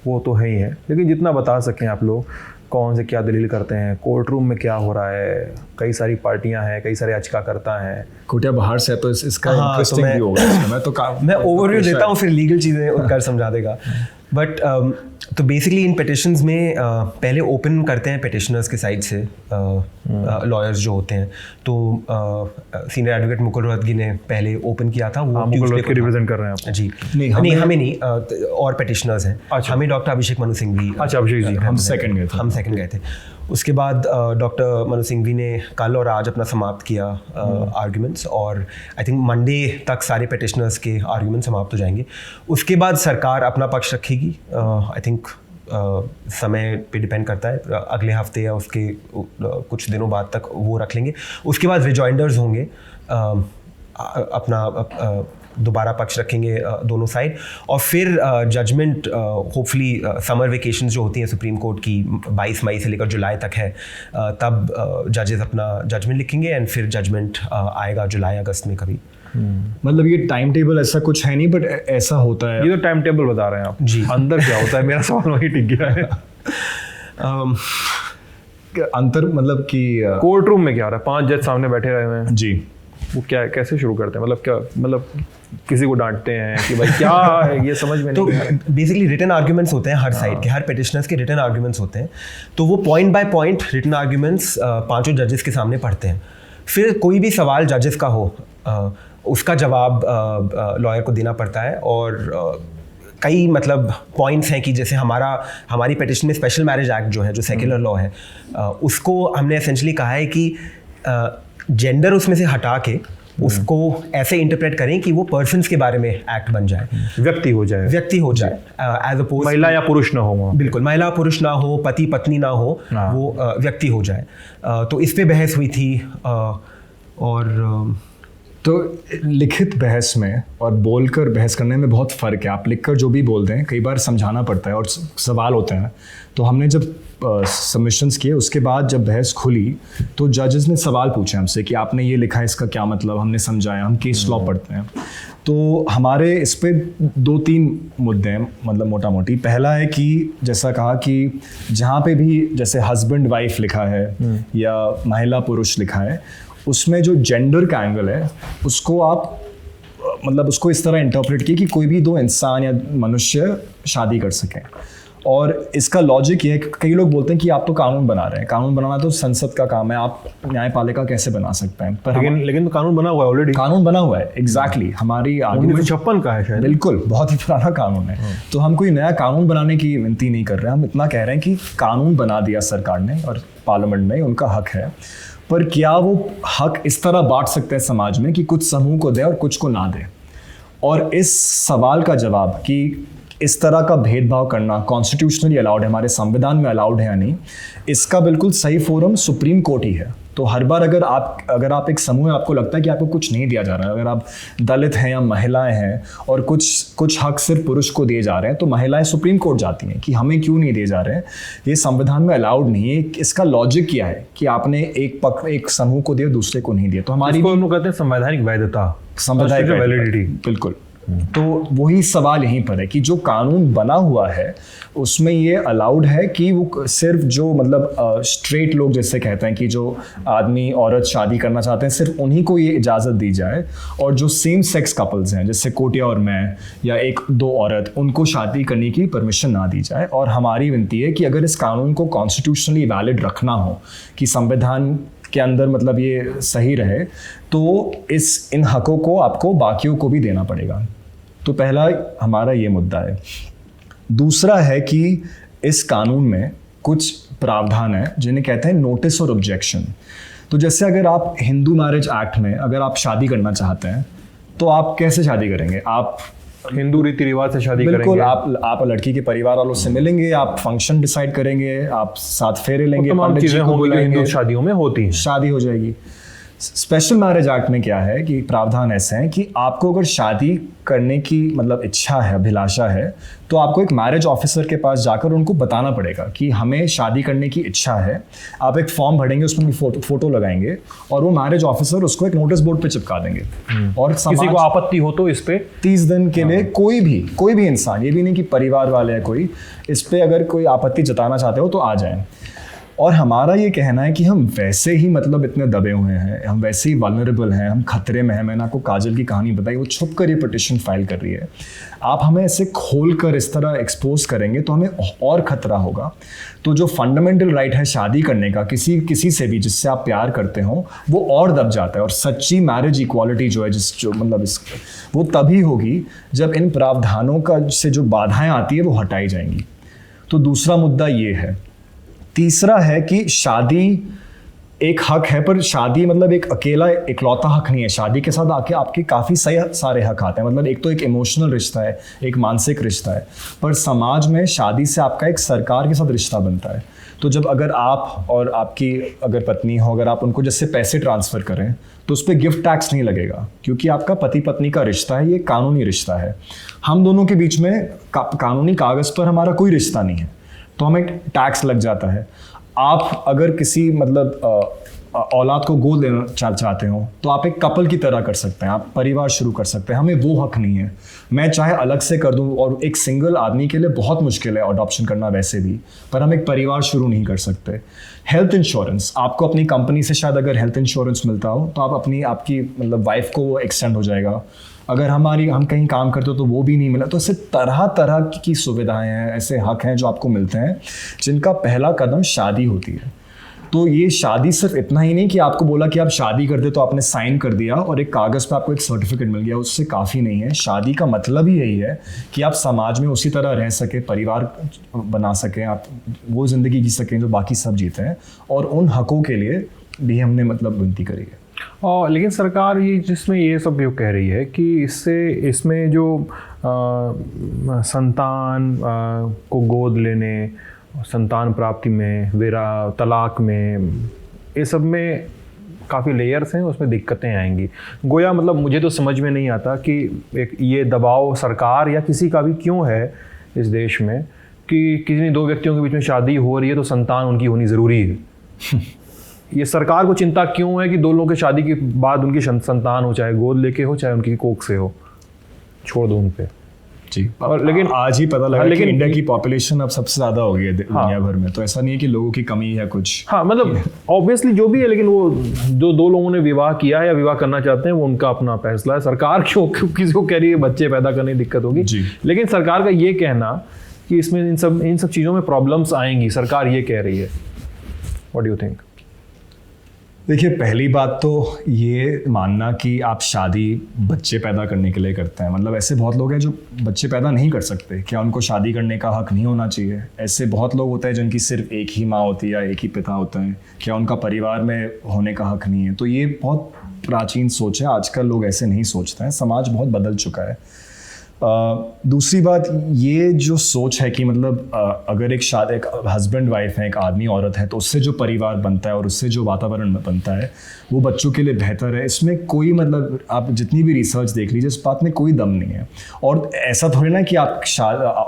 [SPEAKER 2] वो तो है ही है, लेकिन जितना बता सकें आप लोग कौन से क्या दलील करते हैं, कोर्ट रूम में क्या हो रहा है, कई सारी पार्टियां हैं, कई सारे याचिकाकर्ता हैं।
[SPEAKER 1] कोटिया बाहर से है तो इसका
[SPEAKER 3] हाँ,
[SPEAKER 1] इंटरेस्टिंग
[SPEAKER 3] तो
[SPEAKER 1] भी होगा। मैं
[SPEAKER 3] ओवरव्यू देता हूँ, फिर लीगल चीज़ें उनका समझा देगा। बट तो बेसिकली इन पिटिशंस में पहले ओपन करते हैं पिटिशनर्स के साइड से लॉयर्स जो होते हैं, तो सीनियर एडवोकेट मुकुल रोहतगी ने पहले ओपन किया था। वो
[SPEAKER 2] मुकुल रोहतगी रिप्रेजेंट कर रहे हैं आप?
[SPEAKER 3] जी
[SPEAKER 1] नहीं,
[SPEAKER 3] हमें नहीं, और पिटिशनर्स हैं।
[SPEAKER 2] अच्छा।
[SPEAKER 3] हमें डॉक्टर अभिषेक मनु सिंघवी,
[SPEAKER 2] अच्छा, अभिषेक जी,
[SPEAKER 1] हम सेकंड गए थे।
[SPEAKER 3] उसके बाद डॉक्टर मनु सिंघवी ने कल और आज अपना समाप्त किया आर्ग्यूमेंट्स, और आई थिंक मंडे तक सारे पिटिशनर्स के आर्ग्यूमेंट समाप्त हो जाएंगे। उसके बाद सरकार अपना पक्ष रखेगी। आई थिंक समय पे डिपेंड करता है, अगले हफ्ते या उसके कुछ दिनों बाद तक वो रख लेंगे। उसके बाद रिजॉइंडर्स होंगे, अपना दोबारा पक्ष रखेंगे दोनों साइड, और फिर जजमेंट होपफुली समर वेकेशंस जो होती हैं सुप्रीम कोर्ट की 22 मई से लेकर जुलाई तक है, तब जजेस अपना जजमेंट लिखेंगे, एंड फिर जजमेंट आएगा जुलाई अगस्त में कभी।
[SPEAKER 1] मतलब ये टाइम टेबल ऐसा कुछ है नहीं, बट ऐसा होता है।
[SPEAKER 2] ये तो टाइम टेबल बता रहे हैं आप
[SPEAKER 3] जी।
[SPEAKER 2] अंदर क्या होता है, मेरा सवाल वही टिक गया है।
[SPEAKER 1] अंतर मतलब कि
[SPEAKER 2] कोर्ट रूम में क्या हो रहा है? 5 जज सामने बैठे रहे हुए हैं
[SPEAKER 1] जी,
[SPEAKER 2] वो क्या कैसे शुरू करते हैं? मतलब क्या, मतलब किसी को डांटते हैं कि भाई क्या है, ये समझ में
[SPEAKER 3] तो
[SPEAKER 2] नहीं आ रहा।
[SPEAKER 3] बेसिकली रिटन आर्ग्यूमेंट्स होते हैं हर साइड के, हर पिटिशनर्स के रिटन आर्ग्यूमेंट्स होते हैं, तो वो point by point written arguments पांचों जजेस के सामने पढ़ते हैं। फिर कोई भी सवाल जजेस का हो, उसका जवाब लॉयर को देना पड़ता है। और कई मतलब पॉइंट्स हैं कि जैसे हमारी पिटिशन में स्पेशल मैरिज एक्ट जो है, जो सेक्युलर लॉ है, उसको हमने एसेंशली कहा है कि जेंडर उसमें से हटा के उसको ऐसे इंटरप्रेट करें कि वो पर्सन्स के बारे में एक्ट बन जाए,
[SPEAKER 2] व्यक्ति हो जाए
[SPEAKER 3] एज अपोज
[SPEAKER 2] महिला या पुरुष ना हो वहाँ।
[SPEAKER 3] बिल्कुल, महिला पुरुष ना हो, पति पत्नी ना हो, वो व्यक्ति हो जाए। तो इस पे बहस हुई थी। और
[SPEAKER 1] तो लिखित बहस में और बोलकर बहस करने में बहुत फ़र्क है। आप लिखकर जो भी बोल दें, कई बार समझाना पड़ता है और सवाल होते हैं। तो हमने जब सबमिशंस किए, उसके बाद जब बहस खुली तो जजेस ने सवाल पूछे हमसे कि आपने ये लिखा है, इसका क्या मतलब। हमने समझाया, हम केस लॉ पढ़ते हैं, तो हमारे इस पे 2-3 मुद्दे हैं, मतलब मोटा मोटी। पहला है कि जैसा कहा कि जहाँ पे भी जैसे हस्बैंड वाइफ लिखा है या महिला पुरुष लिखा है, उसमें जो जेंडर का एंगल है उसको आप मतलब उसको इस तरह इंटरप्रेट किए कि कोई भी 2 इंसान या मनुष्य शादी कर सकें। और इसका लॉजिक ये है कि कई लोग बोलते हैं कि आप तो कानून बना रहे हैं, कानून बनाना तो संसद का काम है, आप न्यायपालिका कैसे बना सकते हैं। पर
[SPEAKER 2] लेकिन तो कानून बना हुआ है ऑलरेडी।
[SPEAKER 1] कानून बना हुआ है, एग्जैक्टली। हमारी
[SPEAKER 2] 1956 का है शायद।
[SPEAKER 1] बिल्कुल, बहुत ही पुराना कानून है। तो हम कोई नया कानून बनाने की विनती नहीं कर रहे हैं, हम इतना कह रहे हैं कि कानून बना दिया सरकार ने और पार्लियामेंट में, उनका हक है। पर क्या वो हक इस तरह बांट सकते हैं समाज में कि कुछ समूह को दे और कुछ को ना दे? और इस सवाल का जवाब कि इस तरह का भेदभाव करना कॉन्स्टिट्यूशनली अलाउड है, हमारे संविधान में अलाउड है या नहीं, इसका बिल्कुल सही फोरम सुप्रीम कोर्ट ही है। तो हर बार अगर आप एक समूह है, आपको लगता है कि आपको कुछ नहीं दिया जा रहा है, अगर आप दलित हैं या महिलाएं हैं और कुछ हक सिर्फ पुरुष को दिए जा रहे हैं, तो महिलाएं सुप्रीम कोर्ट जाती हैं कि हमें क्यों नहीं दिए जा रहे हैं, ये संविधान में अलाउड नहीं है। इसका लॉजिक क्या है कि आपने एक समूह को दिया, दूसरे को नहीं दिया? तो हमारी
[SPEAKER 2] हम कहते हैं संवैधानिक वैधता,
[SPEAKER 1] संवैधानिक
[SPEAKER 2] वैलिडिटी।
[SPEAKER 1] बिल्कुल। तो वही सवाल यहीं पर है कि जो कानून बना हुआ है उसमें ये अलाउड है कि वो सिर्फ जो मतलब स्ट्रेट लोग जैसे कहते हैं कि जो आदमी औरत शादी करना चाहते हैं, सिर्फ उन्हीं को ये इजाज़त दी जाए, और जो सेम सेक्स कपल्स हैं जैसे कोटिया और मैं या 1-2 औरत, उनको शादी करने की परमिशन ना दी जाए। और हमारी विनती है कि अगर इस कानून को कॉन्स्टिट्यूशनली वैलिड रखना हो, कि संविधान के अंदर मतलब ये सही रहे, तो इन हकों को आपको बाकियों को भी देना पड़ेगा। तो पहला हमारा ये मुद्दा है। दूसरा है कि इस कानून में कुछ प्रावधान है जिन्हें कहते हैं नोटिस और ऑब्जेक्शन। तो जैसे अगर आप हिंदू मैरिज एक्ट में अगर आप शादी करना चाहते हैं तो आप कैसे शादी करेंगे? आप
[SPEAKER 2] हिंदू रीति रिवाज से शादी करेंगे।
[SPEAKER 1] बिल्कुल, आप लड़की के परिवार वालों से मिलेंगे, आप फंक्शन डिसाइड करेंगे, आप 7 फेरे लेंगे,
[SPEAKER 2] तमाम चीजें होंगी जो हिंदू शादियों में होती हैं,
[SPEAKER 1] शादी हो जाएगी। स्पेशल मैरिज एक्ट में क्या है कि प्रावधान ऐसे हैं कि आपको अगर शादी करने की मतलब इच्छा है, अभिलाषा है, तो आपको एक मैरिज ऑफिसर के पास जाकर उनको बताना पड़ेगा कि हमें शादी करने की इच्छा है। आप एक फॉर्म भरेंगे, उसमें भी फोटो लगाएंगे और वो मैरिज ऑफिसर उसको एक नोटिस बोर्ड पे चिपका देंगे। और
[SPEAKER 2] किसी को आपत्ति हो तो इस पे
[SPEAKER 1] 30 दिन के लिए कोई भी इंसान, ये भी नहीं कि परिवार वाले हैं कोई, इस पे अगर कोई आपत्ति जताना चाहते हो तो आ जाएं। और हमारा ये कहना है कि हम वैसे ही मतलब इतने दबे हुए हैं, हम वैसे ही वल्नरेबल हैं, हम खतरे में हैं। मैंने आपको काजल की कहानी बताई, वो छुप कर ये पिटिशन फाइल कर रही है। आप हमें ऐसे खोल कर इस तरह एक्सपोज करेंगे तो हमें और खतरा होगा। तो जो फंडामेंटल राइट है शादी करने का किसी से भी जिससे आप प्यार करते हो, वो और दब जाता है। और सच्ची मैरिज इक्वालिटी जो है वो तभी होगी जब इन प्रावधानों का से जो बाधाएं आती है वो हटाई जाएंगी। तो दूसरा मुद्दा ये है। तीसरा है कि शादी एक हक है, पर शादी मतलब एक अकेला इकलौता हक नहीं है। शादी के साथ आके आपके काफ़ी सारे हक आते हैं। मतलब एक तो एक इमोशनल रिश्ता है, एक मानसिक रिश्ता है, पर समाज में शादी से आपका एक सरकार के साथ रिश्ता बनता है। तो जब अगर आप और आपकी अगर पत्नी हो, अगर आप उनको जैसे पैसे ट्रांसफ़र करें तो उस पर गिफ्ट टैक्स नहीं लगेगा, क्योंकि आपका पति पत्नी का रिश्ता है, ये कानूनी रिश्ता है। हम दोनों के बीच में कानूनी कागज़ पर हमारा कोई रिश्ता नहीं है, तो हमें टैक्स लग जाता है। आप अगर किसी मतलब औलाद को गोद लेना चाहते हो तो आप एक कपल की तरह कर सकते हैं, आप परिवार शुरू कर सकते हैं। हमें वो हक नहीं है। मैं चाहे अलग से कर दूं, और एक सिंगल आदमी के लिए बहुत मुश्किल है अडॉप्शन करना वैसे भी, पर हम एक परिवार शुरू नहीं कर सकते। हेल्थ इंश्योरेंस, आपको अपनी कंपनी से शायद अगर हेल्थ इंश्योरेंस मिलता हो तो आप आपकी मतलब वाइफ को वो एक्सटेंड हो जाएगा। अगर हम कहीं काम करते हो तो वो भी नहीं मिला। तो ऐसे तरह तरह की सुविधाएं हैं, ऐसे हक हैं जो आपको मिलते हैं, जिनका पहला कदम शादी होती है। तो ये शादी सिर्फ इतना ही नहीं कि आपको बोला कि आप शादी कर दे तो आपने साइन कर दिया और एक कागज़ पे आपको एक सर्टिफिकेट मिल गया, उससे काफ़ी नहीं है। शादी का मतलब ही यही है कि आप समाज में उसी तरह रह सके, परिवार बना सकें, आप वो ज़िंदगी जी सकें जो बाकी सब जीते हैं। और उन हकों के लिए भी हमने मतलब विनती करी है।
[SPEAKER 2] और लेकिन सरकार जिसमें ये सब जो कह रही है कि इसमें जो संतान को गोद लेने, संतान प्राप्ति में, तलाक में, ये सब में काफ़ी लेयर्स हैं, उसमें दिक्कतें आएंगी। गोया मतलब मुझे तो समझ में नहीं आता कि एक ये दबाव सरकार या किसी का भी क्यों है इस देश में कि किसी दो व्यक्तियों के बीच में शादी हो रही है तो संतान उनकी होनी ज़रूरी है। ये सरकार को चिंता क्यों है कि दो लोगों की शादी के बाद उनकी संतान हो, चाहे गोद लेके हो चाहे उनकी कोख से हो, छोड़ दो उन पे।
[SPEAKER 1] जी, और लेकिन आज ही पता लगा कि इंडिया की पॉपुलेशन अब सबसे ज़्यादा हो गई है दुनिया भर में। तो ऐसा नहीं है कि लोगों की कमी है कुछ।
[SPEAKER 2] हाँ, मतलब ऑब्वियसली जो भी है, लेकिन वो जो दो लोगों ने विवाह किया है या विवाह करना चाहते हैं वो उनका अपना फैसला है। सरकार क्यों किसी को कह रही है बच्चे पैदा करने की दिक्कत होगी। लेकिन सरकार का ये कहना कि इसमें इन सब चीज़ों में प्रॉब्लम्स आएंगी, सरकार ये कह रही है। What do you think?
[SPEAKER 1] देखिए, पहली बात तो ये मानना कि आप शादी बच्चे पैदा करने के लिए करते हैं, मतलब ऐसे बहुत लोग हैं जो बच्चे पैदा नहीं कर सकते। क्या उनको शादी करने का हक नहीं होना चाहिए? ऐसे बहुत लोग होते हैं जिनकी सिर्फ एक ही माँ होती है या एक ही पिता होता है, क्या उनका परिवार में होने का हक नहीं है? तो ये बहुत प्राचीन सोच है, आजकल लोग ऐसे नहीं सोचते हैं, समाज बहुत बदल चुका है। दूसरी बात ये जो सोच है कि मतलब अगर एक हस्बैंड वाइफ है, एक आदमी औरत है, तो उससे जो परिवार बनता है और उससे जो वातावरण बनता है वो बच्चों के लिए बेहतर है। इसमें कोई मतलब आप जितनी भी रिसर्च देख लीजिए, इस बात में कोई दम नहीं है। और ऐसा थोड़ी ना कि आप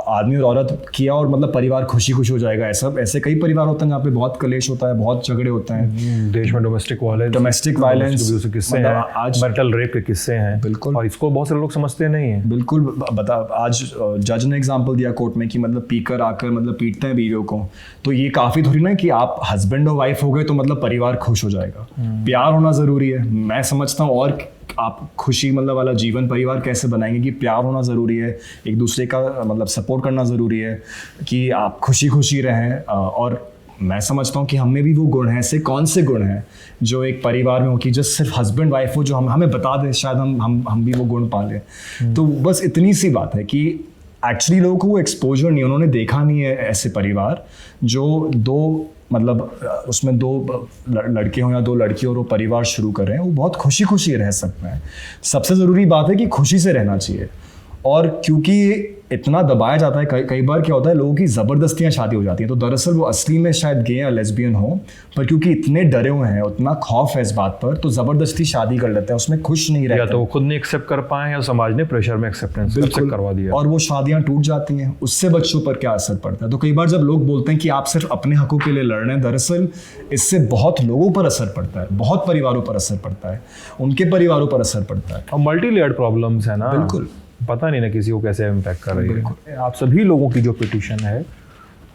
[SPEAKER 1] आदमी और औरत किया और मतलब परिवार खुशी खुश हो जाएगा। ऐसे कई परिवार होते हैं जहाँ पे बहुत कलेश होता है, बहुत झगड़े होते हैं।
[SPEAKER 2] देश में डोमेस्टिक वायलेंस किस्से हैं, आज मैरिटल रेप के किस्से हैं।
[SPEAKER 1] बिल्कुल,
[SPEAKER 2] और इसको बहुत सारे लोग समझते नहीं हैं।
[SPEAKER 1] बिल्कुल, आज जज ने एग्जांपल दिया कोर्ट में कि मतलब पीकर आकर मतलब पीटते हैं बीवियों को। तो ये काफ़ी थोड़ी ना कि आप हस्बैंड और वाइफ हो गए तो मतलब परिवार खुश हो जाएगा। प्यार होना ज़रूरी है, मैं समझता हूँ। और आप खुशी मतलब वाला जीवन परिवार कैसे बनाएंगे कि प्यार होना ज़रूरी है, एक दूसरे का मतलब सपोर्ट करना ज़रूरी है कि आप खुशी खुशी रहें। और मैं समझता हूँ कि हमें भी वो गुण हैं। ऐसे कौन से गुण हैं जो एक परिवार में हो कि जस्ट सिर्फ हस्बैंड वाइफ हो, जो हमें बता दें, शायद हम भी वो गुण पालें। तो बस इतनी सी बात है कि एक्चुअली लोगों को वो एक्सपोजर नहीं, उन्होंने देखा नहीं है ऐसे परिवार जो दो मतलब उसमें दो लड़के हों या दो लड़की और वो परिवार शुरू कर रहे हैं, वो बहुत खुशी खुशी रह सकते हैं। सबसे ज़रूरी बात है कि खुशी से रहना चाहिए। और क्योंकि इतना दबाया जाता है, कई बार क्या होता है, लोगों की ज़बरदस्तियाँ शादी हो जाती हैं, तो दरअसल वो असली में शायद गे या लेस्बियन हो, पर क्योंकि इतने डरे हुए हैं, उतना खौफ है इस बात पर, तो ज़बरदस्ती शादी कर लेते हैं, उसमें खुश नहीं रहते।
[SPEAKER 2] या तो वो खुद नहीं एक्सेप्ट कर पाए या समाज ने प्रेशर में एक्सेप्टेंस करवा दिया,
[SPEAKER 1] और वो शादियाँ टूट जाती हैं। उससे बच्चों पर क्या असर पड़ता है? तो कई बार जब लोग बोलते हैं कि आप सिर्फ अपने हकों के लिए लड़ रहे हैं, दरअसल इससे बहुत लोगों पर असर पड़ता है, बहुत परिवारों पर असर पड़ता है, उनके परिवारों पर असर पड़ता है।
[SPEAKER 2] और मल्टी लेयर्ड प्रॉब्लम्स है ना,
[SPEAKER 1] बिल्कुल,
[SPEAKER 2] पता नहीं ना किसी को कैसे इम्पैक्ट कर रही है। आप सभी लोगों की जो पिटीशन है,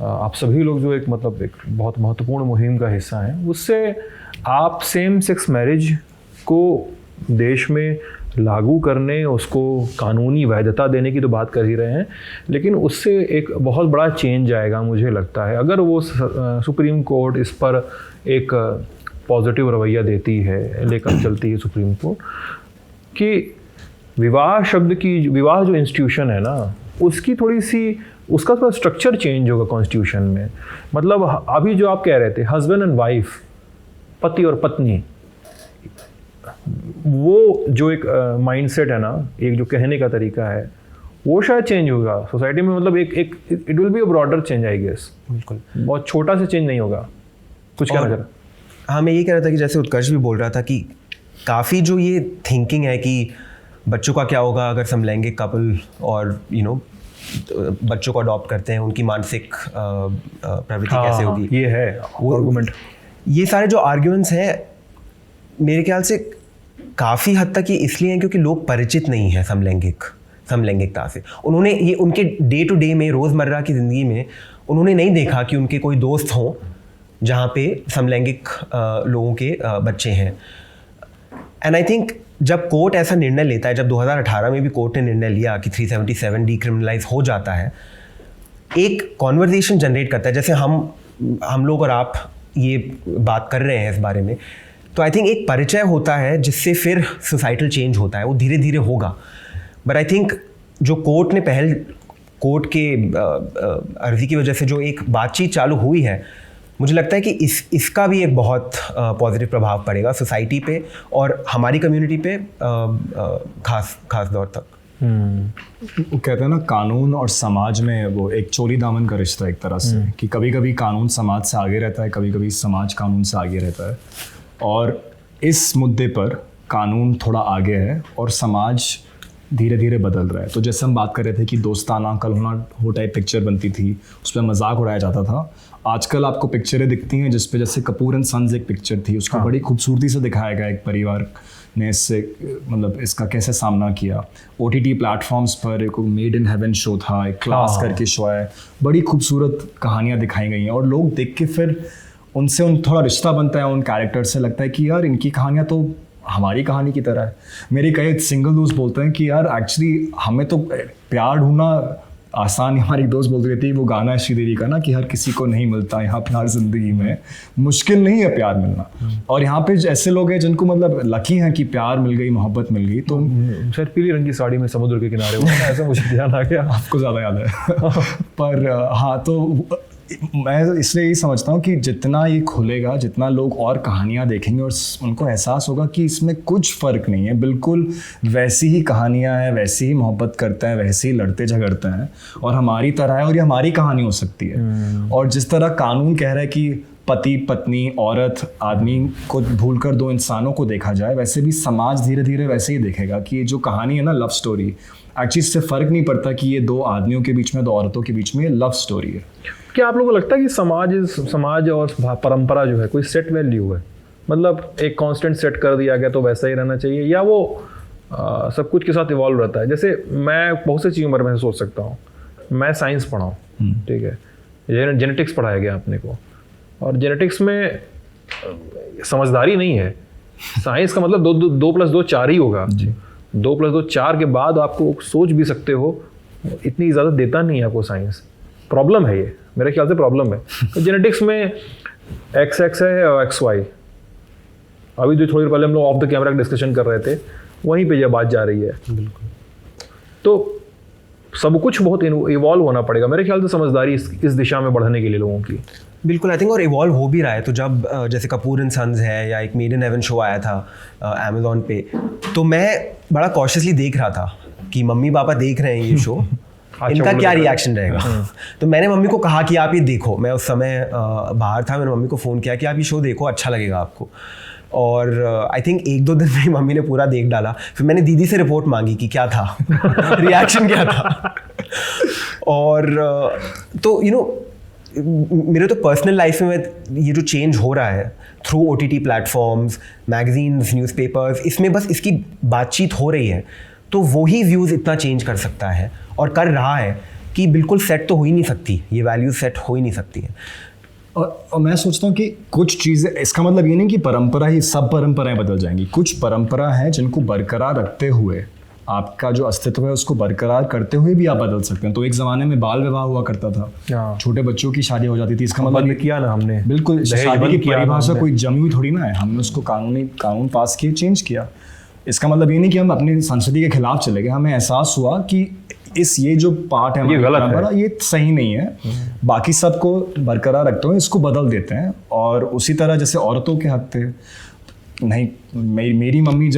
[SPEAKER 2] आप सभी लोग जो एक मतलब एक बहुत महत्वपूर्ण मुहिम का हिस्सा हैं, उससे आप सेम सेक्स मैरिज को देश में लागू करने, उसको कानूनी वैधता देने की तो बात कर ही रहे हैं, लेकिन उससे एक बहुत बड़ा चेंज आएगा मुझे लगता है, अगर वो सुप्रीम कोर्ट इस पर एक पॉजिटिव रवैया देती है, लेकर चलती है सुप्रीम कोर्ट, कि विवाह शब्द की, विवाह जो इंस्टीट्यूशन है ना, उसकी थोड़ी सी, उसका थोड़ा स्ट्रक्चर चेंज होगा कॉन्स्टिट्यूशन में। मतलब अभी जो आप कह रहे थे हस्बैंड एंड वाइफ, पति और पत्नी, वो जो एक माइंडसेट है ना, एक जो कहने का तरीका है, वो शायद चेंज होगा सोसाइटी में। मतलब एक it will be a broader change I guess.
[SPEAKER 3] बिल्कुल,
[SPEAKER 2] बहुत छोटा सा चेंज नहीं होगा। कुछ कहना चाह रहा?
[SPEAKER 3] हाँ, मैं ये कह रहा था कि जैसे उत्कर्ष भी बोल रहा था कि काफ़ी जो ये थिंकिंग है कि बच्चों का क्या होगा अगर समलैंगिक कपल और बच्चों को अडॉप्ट करते हैं, उनकी मानसिक प्रवृत्ति कैसे होगी,
[SPEAKER 2] ये है वो आर्गुमेंट।
[SPEAKER 3] ये सारे जो आर्ग्यूमेंट्स हैं मेरे ख्याल से काफ़ी हद तक ये इसलिए हैं क्योंकि लोग परिचित नहीं हैं समलैंगिकता से। उन्होंने ये उनके डे टू डे में, रोज़मर्रा की ज़िंदगी में उन्होंने नहीं देखा कि उनके कोई दोस्त हों जहाँ पे समलैंगिक लोगों के बच्चे हैं। एंड आई थिंक जब कोर्ट ऐसा निर्णय लेता है, जब 2018 में भी कोर्ट ने निर्णय लिया कि 377 डिक्रिमिनलाइज हो जाता है, एक कॉन्वर्जेशन जनरेट करता है, जैसे हम लोग और आप ये बात कर रहे हैं इस बारे में, तो आई थिंक एक परिचय होता है जिससे फिर सोसाइटल चेंज होता है, वो धीरे धीरे होगा। बट आई थिंक जो कोर्ट ने कोर्ट के अर्जी की वजह से जो एक बातचीत चालू हुई है, मुझे लगता है कि इसका भी एक बहुत पॉजिटिव प्रभाव पड़ेगा सोसाइटी पे और हमारी कम्युनिटी पे खास दौर तक।
[SPEAKER 1] वो कहते हैं ना, कानून और समाज में वो एक चोली दामन का रिश्ता एक तरह से, कि कभी कभी कानून समाज से आगे रहता है, कभी कभी समाज कानून से आगे रहता है। और इस मुद्दे पर कानून थोड़ा आगे है और समाज धीरे धीरे बदल रहा है। तो जैसे हम बात कर रहे थे कि दोस्ताना कल होना हो टाइप पिक्चर बनती थी, उस पर मजाक उड़ाया जाता था, आजकल आपको पिक्चरें दिखती हैं जिस पे, जैसे कपूर एंड सन्स एक पिक्चर थी, उसको बड़ी खूबसूरती से दिखाया गया, एक परिवार ने इससे मतलब इसका कैसे सामना किया। OTT प्लेटफॉर्म्स पर एक मेड इन हेवन शो था, एक क्लास करके शो है, बड़ी खूबसूरत कहानियाँ दिखाई गई हैं और लोग देख के फिर उनसे थोड़ा रिश्ता बनता है, उन कैरेक्टर से लगता है कि यार इनकी कहानियाँ तो हमारी कहानी की तरह है। मेरे कई सिंगल दोस्त बोलते हैं कि यार एक्चुअली हमें तो प्यार ढूंढना आसान, हमारी दोस्त बोल रही थी, वो गाना है श्रीदेवी का ना कि हर किसी को नहीं मिलता यहाँ प्यार ज़िंदगी में, मुश्किल नहीं है प्यार मिलना। और यहाँ पे ऐसे लोग हैं जिनको मतलब लकी हैं कि प्यार मिल गई, मोहब्बत मिल गई। तो
[SPEAKER 2] शायद पीली रंग की साड़ी में समुद्र के किनारे हो, ऐसा मुझे ध्यान आ गया।
[SPEAKER 1] आपको ज़्यादा याद है। पर हाँ, तो मैं इसलिए यही समझता हूँ कि जितना ये खुलेगा, जितना लोग और कहानियाँ देखेंगे और उनको एहसास होगा कि इसमें कुछ फ़र्क नहीं है, बिल्कुल वैसी ही कहानियाँ हैं, वैसी ही मोहब्बत करते हैं, वैसे ही लड़ते झगड़ते हैं और हमारी तरह है और ये हमारी कहानी हो सकती है। और जिस तरह कानून कह रहा है कि पति पत्नी औरत आदमी को भूलकर दो इंसानों को देखा जाए, वैसे भी समाज धीरे धीरे वैसे ही देखेगा कि ये जो कहानी है ना, लव स्टोरी, एक्चुअली इससे फ़र्क नहीं पड़ता कि ये दो आदमियों के बीच में, दो औरतों के बीच में लव स्टोरी है।
[SPEAKER 2] क्या आप लोगों को लगता है कि समाज और परंपरा जो है कोई सेट वैल्यू है? मतलब एक कांस्टेंट सेट कर दिया गया तो वैसा ही रहना चाहिए, या वो सब कुछ के साथ इवॉल्व रहता है? जैसे मैं बहुत सी चीज़ों पर मैं सोच सकता हूँ, मैं साइंस पढ़ा हूँ, ठीक है, जेनेटिक्स पढ़ाया गया अपने को, और जेनेटिक्स में समझदारी नहीं है। साइंस का मतलब 2+2 4 ही होगा। 2+2 4 के बाद आपको सोच भी सकते हो, इतनी इजाज़त देता नहीं है आपको साइंस। प्रॉब्लम है ये, मेरे ख्याल से प्रॉब्लम है। तो जेनेटिक्स में XX है और XY, अभी जो थोड़ी देर पहले हम लोग ऑफ द कैमरा डिस्कशन कर रहे थे, वहीं पे यह बात जा रही है।
[SPEAKER 3] बिल्कुल।
[SPEAKER 2] तो सब कुछ बहुत इवॉल्व होना पड़ेगा मेरे ख्याल से, समझदारी इस दिशा में बढ़ने के लिए लोगों की।
[SPEAKER 3] बिल्कुल, आई थिंक, और इवॉल्व हो भी रहा है। तो जब जैसे कपूर एंड सन्स है या एक मेड इन हेवन शो आया था अमेज़ॉन पे, तो मैं बड़ा कॉशियसली देख रहा था कि मम्मी पापा देख रहे हैं ये शो, इनका
[SPEAKER 2] वो
[SPEAKER 3] क्या
[SPEAKER 2] लोग
[SPEAKER 3] रिएक्शन रहेगा। तो मैंने मम्मी को कहा कि आप ये देखो, मैं उस समय बाहर था, मैंने मम्मी को फ़ोन किया कि आप ये शो देखो, अच्छा लगेगा आपको। और आई थिंक 1-2 दिन में मम्मी ने पूरा देख डाला। फिर मैंने दीदी से रिपोर्ट मांगी कि क्या था रिएक्शन क्या था। और तो मेरे तो पर्सनल लाइफ में ये जो चेंज हो रहा है through OTT platforms, magazines, newspapers, इसमें बस इसकी बातचीत हो रही है, तो वही व्यूज़ इतना चेंज कर सकता है और कर रहा है कि बिल्कुल सेट तो हो ही नहीं सकती, ये वैल्यूज सेट हो ही नहीं सकती है।
[SPEAKER 1] और मैं सोचता हूँ कि कुछ चीज़ें, इसका मतलब ये नहीं कि परंपरा ही सब परंपराएं बदल जाएंगी। कुछ परंपरा हैं जिनको बरकरार रखते हुए आपका जो अस्तित्व है उसको बरकरार करते हुए भी आप बदल सकते हैं। तो एक ज़माने में बाल विवाह हुआ करता था, छोटे बच्चों की शादी हो जाती थी, इसका मतलब
[SPEAKER 2] बंद किया ना हमने,
[SPEAKER 1] बिल्कुल शादी की परिभाषा कोई जमी हुई थोड़ी ना है, हमने उसको कानून पास किए, चेंज किया। इसका मतलब ये नहीं कि हम अपनी संस्कृति के खिलाफ चले गए, हमें एहसास हुआ कि ये जो पार्ट है,
[SPEAKER 2] ये गलत है,
[SPEAKER 1] ये सही नहीं है, बाकी सबको बरकरार रखते हैं, इसको बदल देते हैं। और उसी तरह जैसे औरतों के हक थे, नहीं मेरी मम्मी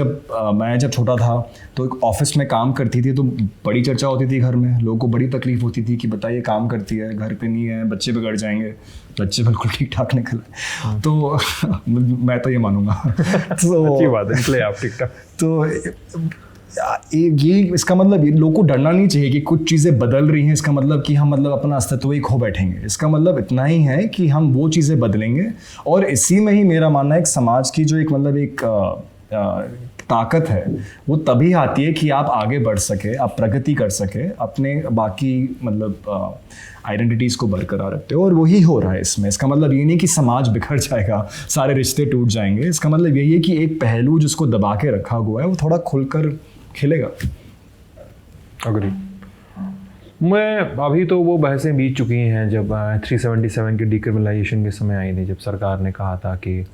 [SPEAKER 1] मैं जब छोटा था तो एक ऑफिस में काम करती थी, तो बड़ी चर्चा होती थी घर में, लोगों को बड़ी तकलीफ होती थी कि बताइए काम करती है, घर पे नहीं है, बच्चे बिगड़ जाएंगे। बच्चे बिल्कुल ठीक ठाक निकले, तो मैं तो ये मानूंगा। तो
[SPEAKER 2] अच्छी बात है, निकले आप ठीक ठाक।
[SPEAKER 1] तो ये इसका मतलब लोगों को डरना नहीं चाहिए कि कुछ चीज़ें बदल रही हैं, इसका मतलब कि हम अपना अस्तित्व ही खो बैठेंगे। इसका मतलब इतना ही है कि हम वो चीज़ें बदलेंगे, और इसी में ही मेरा मानना है एक समाज की जो एक ताकत है वो तभी आती है कि आप आगे बढ़ सके, आप प्रगति कर सके, अपने बाकी आइडेंटिटीज़ को बरकरार रखते हो, और वही हो रहा है इसमें। इसका मतलब ये नहीं कि समाज बिखर जाएगा, सारे रिश्ते टूट जाएंगे। इसका मतलब यही है कि एक पहलू जिसको दबा के रखा हुआ है वो थोड़ा खुलकर खिलेगा।
[SPEAKER 2] अग्री। मैं अभी तो वो बहसें बीत चुकी हैं जब 377 की डिक्रिमिनलाइजेशन के समय आई थी, जब सरकार ने कहा था कि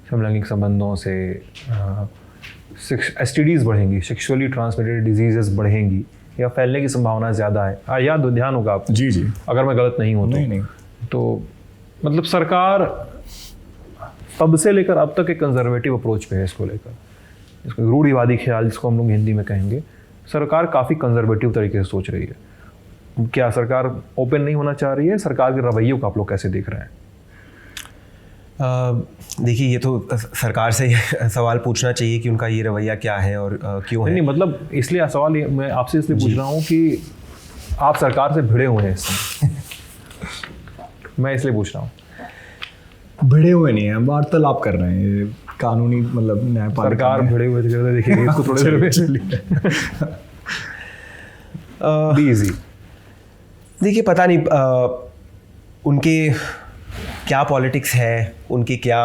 [SPEAKER 2] समलैंगिक संबंधों से STDs बढ़ेंगी, सेक्सुअली ट्रांसमिटेड डिजीजेस बढ़ेंगी या फैलने की संभावना ज़्यादा है। याद ध्यान होगा आपको?
[SPEAKER 1] जी जी,
[SPEAKER 2] अगर मैं गलत नहीं हूँ तो।
[SPEAKER 1] नहीं।
[SPEAKER 2] तो मतलब सरकार तब से लेकर अब तक एक कंजर्वेटिव अप्रोच पे है इसको लेकर, इसको रूढ़िवादी ख्याल जिसको हम लोग हिंदी में कहेंगे। सरकार काफ़ी कंजर्वेटिव तरीके से सोच रही है। क्या सरकार ओपन नहीं होना चाह रही है? सरकार के रवैयों को आप लोग कैसे देख रहे हैं?
[SPEAKER 3] देखिए, ये तो सरकार से सवाल पूछना चाहिए कि उनका ये रवैया क्या है और क्यों है।
[SPEAKER 2] नहीं, मतलब इसलिए सवाल मैं आपसे इसलिए पूछ रहा हूँ कि आप सरकार से भिड़े हुए हैं इस समय। मैं इसलिए पूछ रहा हूँ।
[SPEAKER 1] भिड़े हुए नहीं हैं, वार्तालाप कर रहे हैं, कानूनी न्यायपालिका
[SPEAKER 2] सरकार भिड़े हुए थे, देखिए इसको थोड़ी देर में इजी।
[SPEAKER 3] देखिए, पता नहीं उनके क्या पॉलिटिक्स है, उनके क्या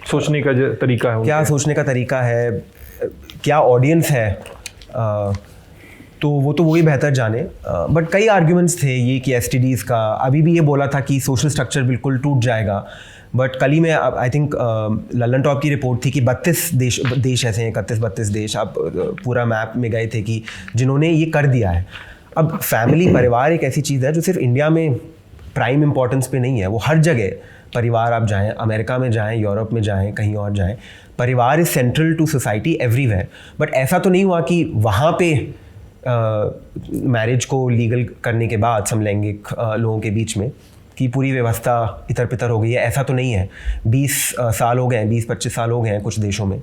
[SPEAKER 2] सोचने का तरीका है,
[SPEAKER 3] क्या सोचने का तरीका है, क्या ऑडियंस है, तो वही बेहतर जाने। बट कई आर्ग्यूमेंट्स थे ये कि STDs का, अभी भी ये बोला था कि सोशल स्ट्रक्चर बिल्कुल टूट जाएगा। बट कल ही में आई थिंक लल्लन टॉप की रिपोर्ट थी कि 32 देश ऐसे हैं, 31-32 देश, आप पूरा मैप में गए थे कि जिन्होंने ये कर दिया है। अब फैमिली, परिवार एक ऐसी चीज़ है जो सिर्फ इंडिया में प्राइम इम्पोर्टेंस पे नहीं है, वो हर जगह परिवार, आप जाएं अमेरिका में जाएं, यूरोप में जाएं, कहीं और जाएं, परिवार is central to society everywhere. But ऐसा तो नहीं हुआ कि वहाँ पे मैरिज को लीगल करने के बाद समलैंगिक लोगों के बीच में कि पूरी व्यवस्था इतर पितर हो गई है, ऐसा तो नहीं है। 20 साल हो गए हैं, 20-25 साल हो गए हैं कुछ देशों में।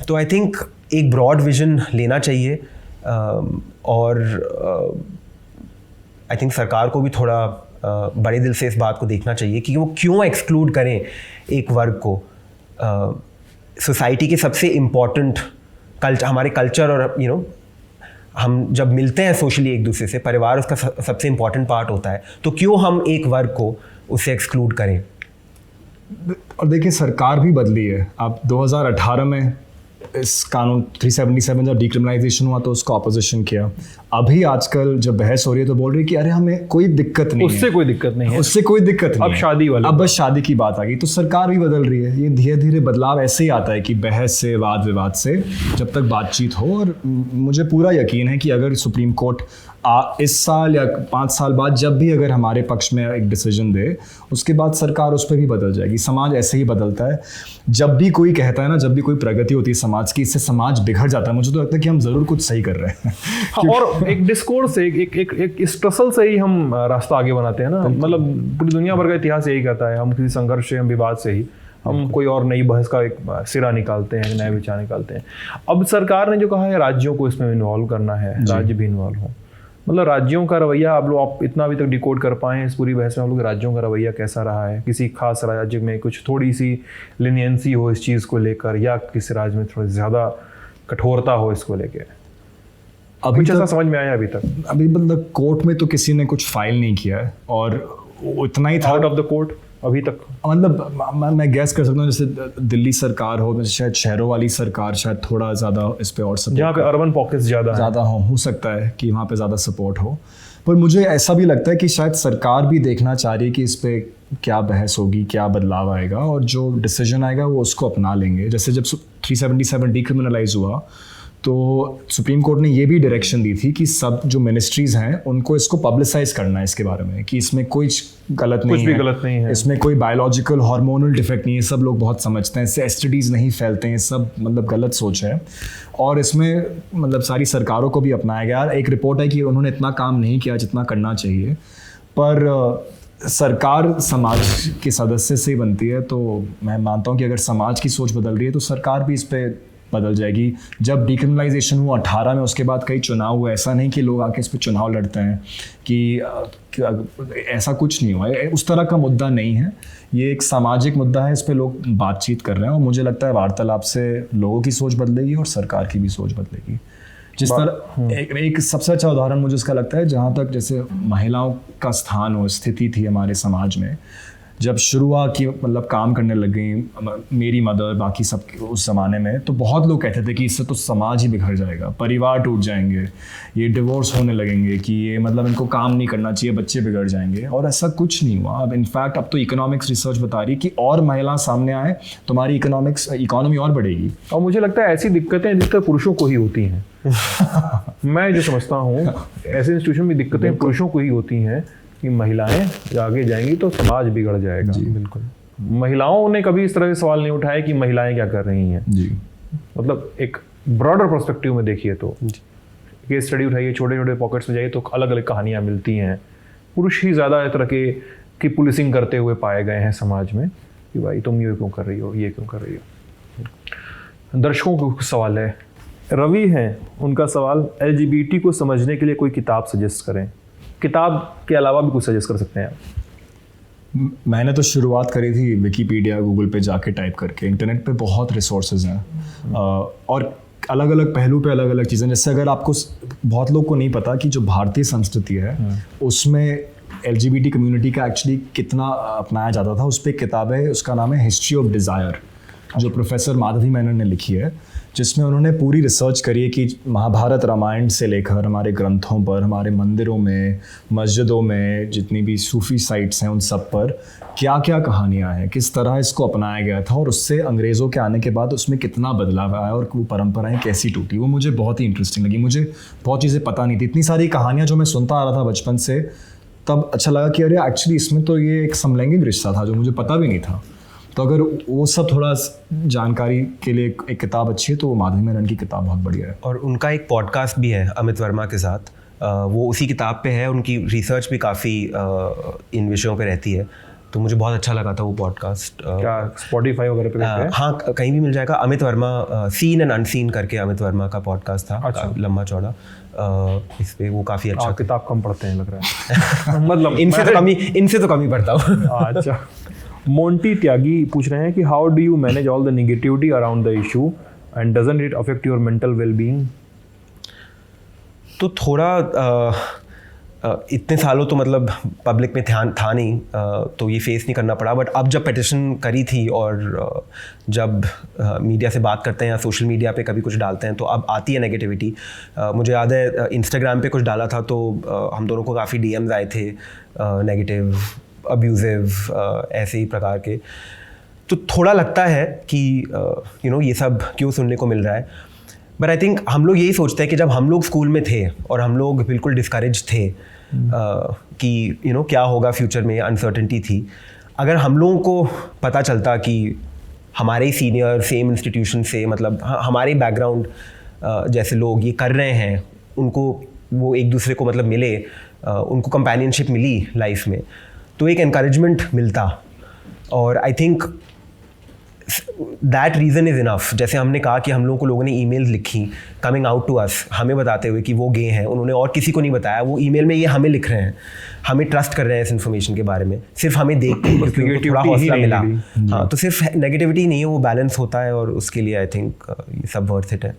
[SPEAKER 3] तो आई थिंक एक ब्रॉड विजन लेना चाहिए, और आई थिंक सरकार को भी थोड़ा बड़े दिल से इस बात को देखना चाहिए कि वो क्यों एक्सक्लूड करें एक वर्ग को। सोसाइटी के सबसे इम्पॉर्टेंट हमारे कल्चर, और हम जब मिलते हैं सोशली एक दूसरे से, परिवार उसका सबसे इम्पॉर्टेंट पार्ट होता है, तो क्यों हम एक वर्ग को उससे एक्सक्लूड करें।
[SPEAKER 1] और देखिए, सरकार भी बदली है। आप 2018 में इस कानून 377 जब डिक्रिमिनलाइजेशन हुआ तो उसका अपोजिशन किया। अभी आजकल जब बहस हो रही है तो बोल रही है कि अरे हमें कोई दिक्कत नहीं
[SPEAKER 2] उससे कोई दिक्कत नहीं है,
[SPEAKER 1] उससे कोई दिक्कत नहीं
[SPEAKER 2] अब शादी वाले,
[SPEAKER 1] अब बस शादी की बात आ गई। तो सरकार भी बदल रही है। ये धीरे धीरे बदलाव ऐसे ही आता है कि बहस से, वाद विवाद से, जब तक बातचीत हो। और मुझे पूरा यकीन है कि अगर सुप्रीम कोर्ट इस साल या 5 साल बाद जब भी अगर हमारे पक्ष में एक डिसीजन दे, उसके बाद सरकार उस पर भी बदल जाएगी। समाज ऐसे ही बदलता है। जब भी कोई कहता है ना, जब भी कोई प्रगति होती है समाज की, इससे समाज बिगड़ जाता है। मुझे तो लगता है कि हम ज़रूर कुछ सही कर रहे हैं।
[SPEAKER 2] और एक डिस्कोर्स से, एक इस ट्रसल से ही हम रास्ता आगे बनाते हैं ना। मतलब पूरी दुनिया भर का इतिहास यही कहता है, हम किसी संघर्ष से, हम विवाद से ही हम कोई और नई बहस का एक सिरा निकालते हैं, नए विचार निकालते हैं। अब सरकार ने जो कहा है राज्यों को इसमें इन्वॉल्व करना है, राज्य भी इन्वॉल्व हो। मतलब राज्यों का रवैया आप इतना अभी तक डिकोड कर पाए इस पूरी बहस में, हम लोग राज्यों का रवैया कैसा रहा है? किसी खास राज्य में कुछ थोड़ी सी लिनियंसी हो इस चीज़ को लेकर, या किसी राज्य में थोड़ी ज़्यादा कठोरता हो इसको लेकर?
[SPEAKER 1] अभी
[SPEAKER 2] कुछ ऐसा समझ में आया अभी तक?
[SPEAKER 1] अभी मतलब कोर्ट में तो किसी ने कुछ फाइल नहीं किया है, और उतना ही था
[SPEAKER 2] आउट ऑफ द कोर्ट अभी तक।
[SPEAKER 1] मतलब मैं गैस कर सकता हूँ, जैसे दिल्ली सरकार हो, शायद शहरों वाली सरकार शायद थोड़ा ज़्यादा इस पे और सपोर्ट,
[SPEAKER 2] जहाँ पे अर्बन पॉकेट्स ज़्यादा
[SPEAKER 1] हो सकता है कि वहाँ पे ज़्यादा सपोर्ट हो। पर मुझे ऐसा भी लगता है कि शायद सरकार भी देखना चाह रही है कि इस पे क्या बहस होगी, क्या बदलाव आएगा, और जो डिसीजन आएगा वो उसको अपना लेंगे। जैसे जब 377 डिक्रिमिनलाइज हुआ तो सुप्रीम कोर्ट ने ये भी डायरेक्शन दी थी कि सब जो मिनिस्ट्रीज़ हैं उनको इसको पब्लिसाइज करना है इसके बारे में, कि इसमें कोई गलत नहीं है, इसमें कोई बायोलॉजिकल हार्मोनल डिफेक्ट नहीं है। सब लोग बहुत समझते हैं, इससे एसटीडीज़ नहीं फैलते हैं, सब मतलब गलत सोच है। और इसमें मतलब सारी सरकारों को भी अपनाया गया। एक रिपोर्ट है कि उन्होंने इतना काम नहीं किया जितना करना चाहिए, पर सरकार समाज के सदस्य से ही बनती है। तो मैं मानता हूँ कि अगर समाज की सोच बदल रही है तो सरकार भी इस पर बदल जाएगी। जब डिक्रिमिनलाइजेशन हुआ 18 में, उसके बाद कई चुनाव हुए। ऐसा नहीं कि लोग आके इस पर चुनाव लड़ते हैं, कि ऐसा कुछ नहीं हुआ। उस तरह का मुद्दा नहीं है, ये एक सामाजिक मुद्दा है। इस पे लोग बातचीत कर रहे हैं, और मुझे लगता है वार्तालाप से लोगों की सोच बदलेगी और सरकार की भी सोच बदलेगी। जिस तरह एक सबसे अच्छा उदाहरण मुझे इसका लगता है, जहाँ तक जैसे महिलाओं का स्थान हो, स्थिति थी हमारे समाज में, जब शुरुआत की मतलब काम करने लग गई मेरी मदर, बाकी सब उस ज़माने में, तो बहुत लोग कहते थे कि इससे तो समाज ही बिखर जाएगा, परिवार टूट जाएंगे, ये डिवोर्स होने लगेंगे, कि ये मतलब इनको काम नहीं करना चाहिए, बच्चे बिगड़ जाएंगे। और ऐसा कुछ नहीं हुआ। अब इनफैक्ट अब तो इकोनॉमिक्स रिसर्च बता रही कि और महिला सामने आए, तुम्हारी इकोनॉमी और बढ़ेगी।
[SPEAKER 2] और मुझे लगता है ऐसी दिक्कतें अधिकतर पुरुषों को ही होती हैं। मैं जो समझता हूँ, ऐसे इंस्टीट्यूशन में दिक्कतें पुरुषों को ही होती हैं कि महिलाएं आगे जाएंगी तो समाज बिगड़ जाएगा।
[SPEAKER 1] जी बिल्कुल।
[SPEAKER 2] महिलाओं ने कभी इस तरह के सवाल नहीं उठाए कि महिलाएं क्या कर रही हैं।
[SPEAKER 1] जी,
[SPEAKER 2] मतलब एक ब्रॉडर पर्सपेक्टिव में देखिए तो केस स्टडी उठाइए, छोटे छोटे पॉकेट्स में जाइए तो अलग अलग कहानियां मिलती हैं। पुरुष ही ज़्यादा तरह की पुलिसिंग करते हुए पाए गए हैं समाज में, कि भाई तुम ये क्यों कर रही हो, ये क्यों कर रही हो। दर्शकों को सवाल है, रवि हैं, उनका सवाल, LGBT को समझने के लिए कोई किताब सजेस्ट करें। किताब के अलावा भी कुछ सजेस्ट कर सकते हैं आप।
[SPEAKER 1] मैंने तो शुरुआत करी थी विकिपीडिया, गूगल पे जाके टाइप करके। इंटरनेट पे बहुत रिसोर्सेज हैं, और अलग अलग पहलू पे अलग अलग चीज़ें। जैसे अगर आपको, बहुत लोग को नहीं पता कि जो भारतीय संस्कृति है उसमें LGBT कम्युनिटी का एक्चुअली कितना अपनाया जाता था। उस पर एक किताब है, उसका नाम है हिस्ट्री ऑफ डिज़ायर, जो प्रोफेसर माधवी मेनन ने लिखी है, जिसमें उन्होंने पूरी रिसर्च करी है कि महाभारत रामायण से लेकर हमारे ग्रंथों पर, हमारे मंदिरों में, मस्जिदों में, जितनी भी सूफी साइट्स हैं उन सब पर क्या क्या कहानियाँ हैं, किस तरह इसको अपनाया गया था, और उससे अंग्रेज़ों के आने के बाद उसमें कितना बदलाव आया और वो परंपराएं कैसी टूटी। वो मुझे बहुत ही इंटरेस्टिंग लगी। मुझे बहुत चीज़ें पता नहीं थी, इतनी सारी कहानियाँ जो मैं सुनता आ रहा था बचपन से, तब अच्छा लगा कि अरे एक्चुअली इसमें तो ये एक समलैंगिक रिश्ता था जो मुझे पता भी नहीं था। तो अगर वो सब थोड़ा जानकारी के लिए एक किताब अच्छी है तो वो माधवी मेनन की किताब बहुत बढ़िया है।
[SPEAKER 3] और उनका एक पॉडकास्ट भी है अमित वर्मा के साथ, वो उसी किताब पे है। उनकी रिसर्च भी काफ़ी इन विषयों पे रहती है, तो मुझे बहुत अच्छा लगा था वो पॉडकास्ट।
[SPEAKER 2] क्या स्पॉटिफाई वगैरह पे है?
[SPEAKER 3] हाँ, कहीं भी मिल जाएगा। Amit Varma seen and unseen करके अमित वर्मा का पॉडकास्ट था।
[SPEAKER 2] अच्छा।
[SPEAKER 3] लंबा चौड़ा, इस पे वो काफ़ी अच्छा।
[SPEAKER 2] किताब कम पढ़ते हैं लग रहा है। मतलब
[SPEAKER 3] इनसे तो कम ही पढ़ता हूँ।
[SPEAKER 2] अच्छा। मोंटी त्यागी पूछ रहे हैं कि how do you manage all the negativity around the issue and doesn't it affect your mental well being?
[SPEAKER 3] तो थोड़ा इतने सालों तो मतलब पब्लिक में ध्यान था नहीं, तो ये फेस नहीं करना पड़ा। बट अब जब पिटिशन करी थी और जब मीडिया से बात करते हैं या सोशल मीडिया पे कभी कुछ डालते हैं तो अब आती है नेगेटिविटी। मुझे याद है इंस्टाग्राम पे कुछ डाला था तो हम दोनों को काफ़ी DMs आए थे नेगेटिव, अब्यूजिव, ऐसे ही प्रकार के। तो थोड़ा लगता है कि ये सब क्यों सुनने को मिल रहा है। बट आई थिंक हम लोग यही सोचते हैं कि जब हम लोग स्कूल में थे और हम लोग बिल्कुल डिस्करेज थे कि क्या होगा फ्यूचर में, अनसर्टेनिटी थी। अगर हम लोगों को पता चलता कि हमारे सीनियर सेम इंस्टीट्यूशन से, मतलब हमारे बैकग्राउंड जैसे लोग ये कर रहे हैं, उनको वो एक दूसरे को मतलब मिले, उनको कंपेनियनशिप मिली लाइफ में, तो एक एनकरेजमेंट मिलता। और I think that reason is enough. जैसे हमने कहा कि हम लोगों को लोगों ने ईमेल्स लिखी कमिंग आउट टू अस, हमें बताते हुए कि वो गे हैं, उन्होंने और किसी को नहीं बताया, वो ईमेल में ये हमें लिख रहे हैं, हमें ट्रस्ट कर रहे हैं इस इन्फॉर्मेशन के बारे में, सिर्फ हमें देख के क्योंकि उनको थोड़ा हौसला मिला। हाँ, तो सिर्फ नेगेटिविटी नहीं है, वो बैलेंस होता है और उसके लिए आई थिंक ये सब वर्थ इट है।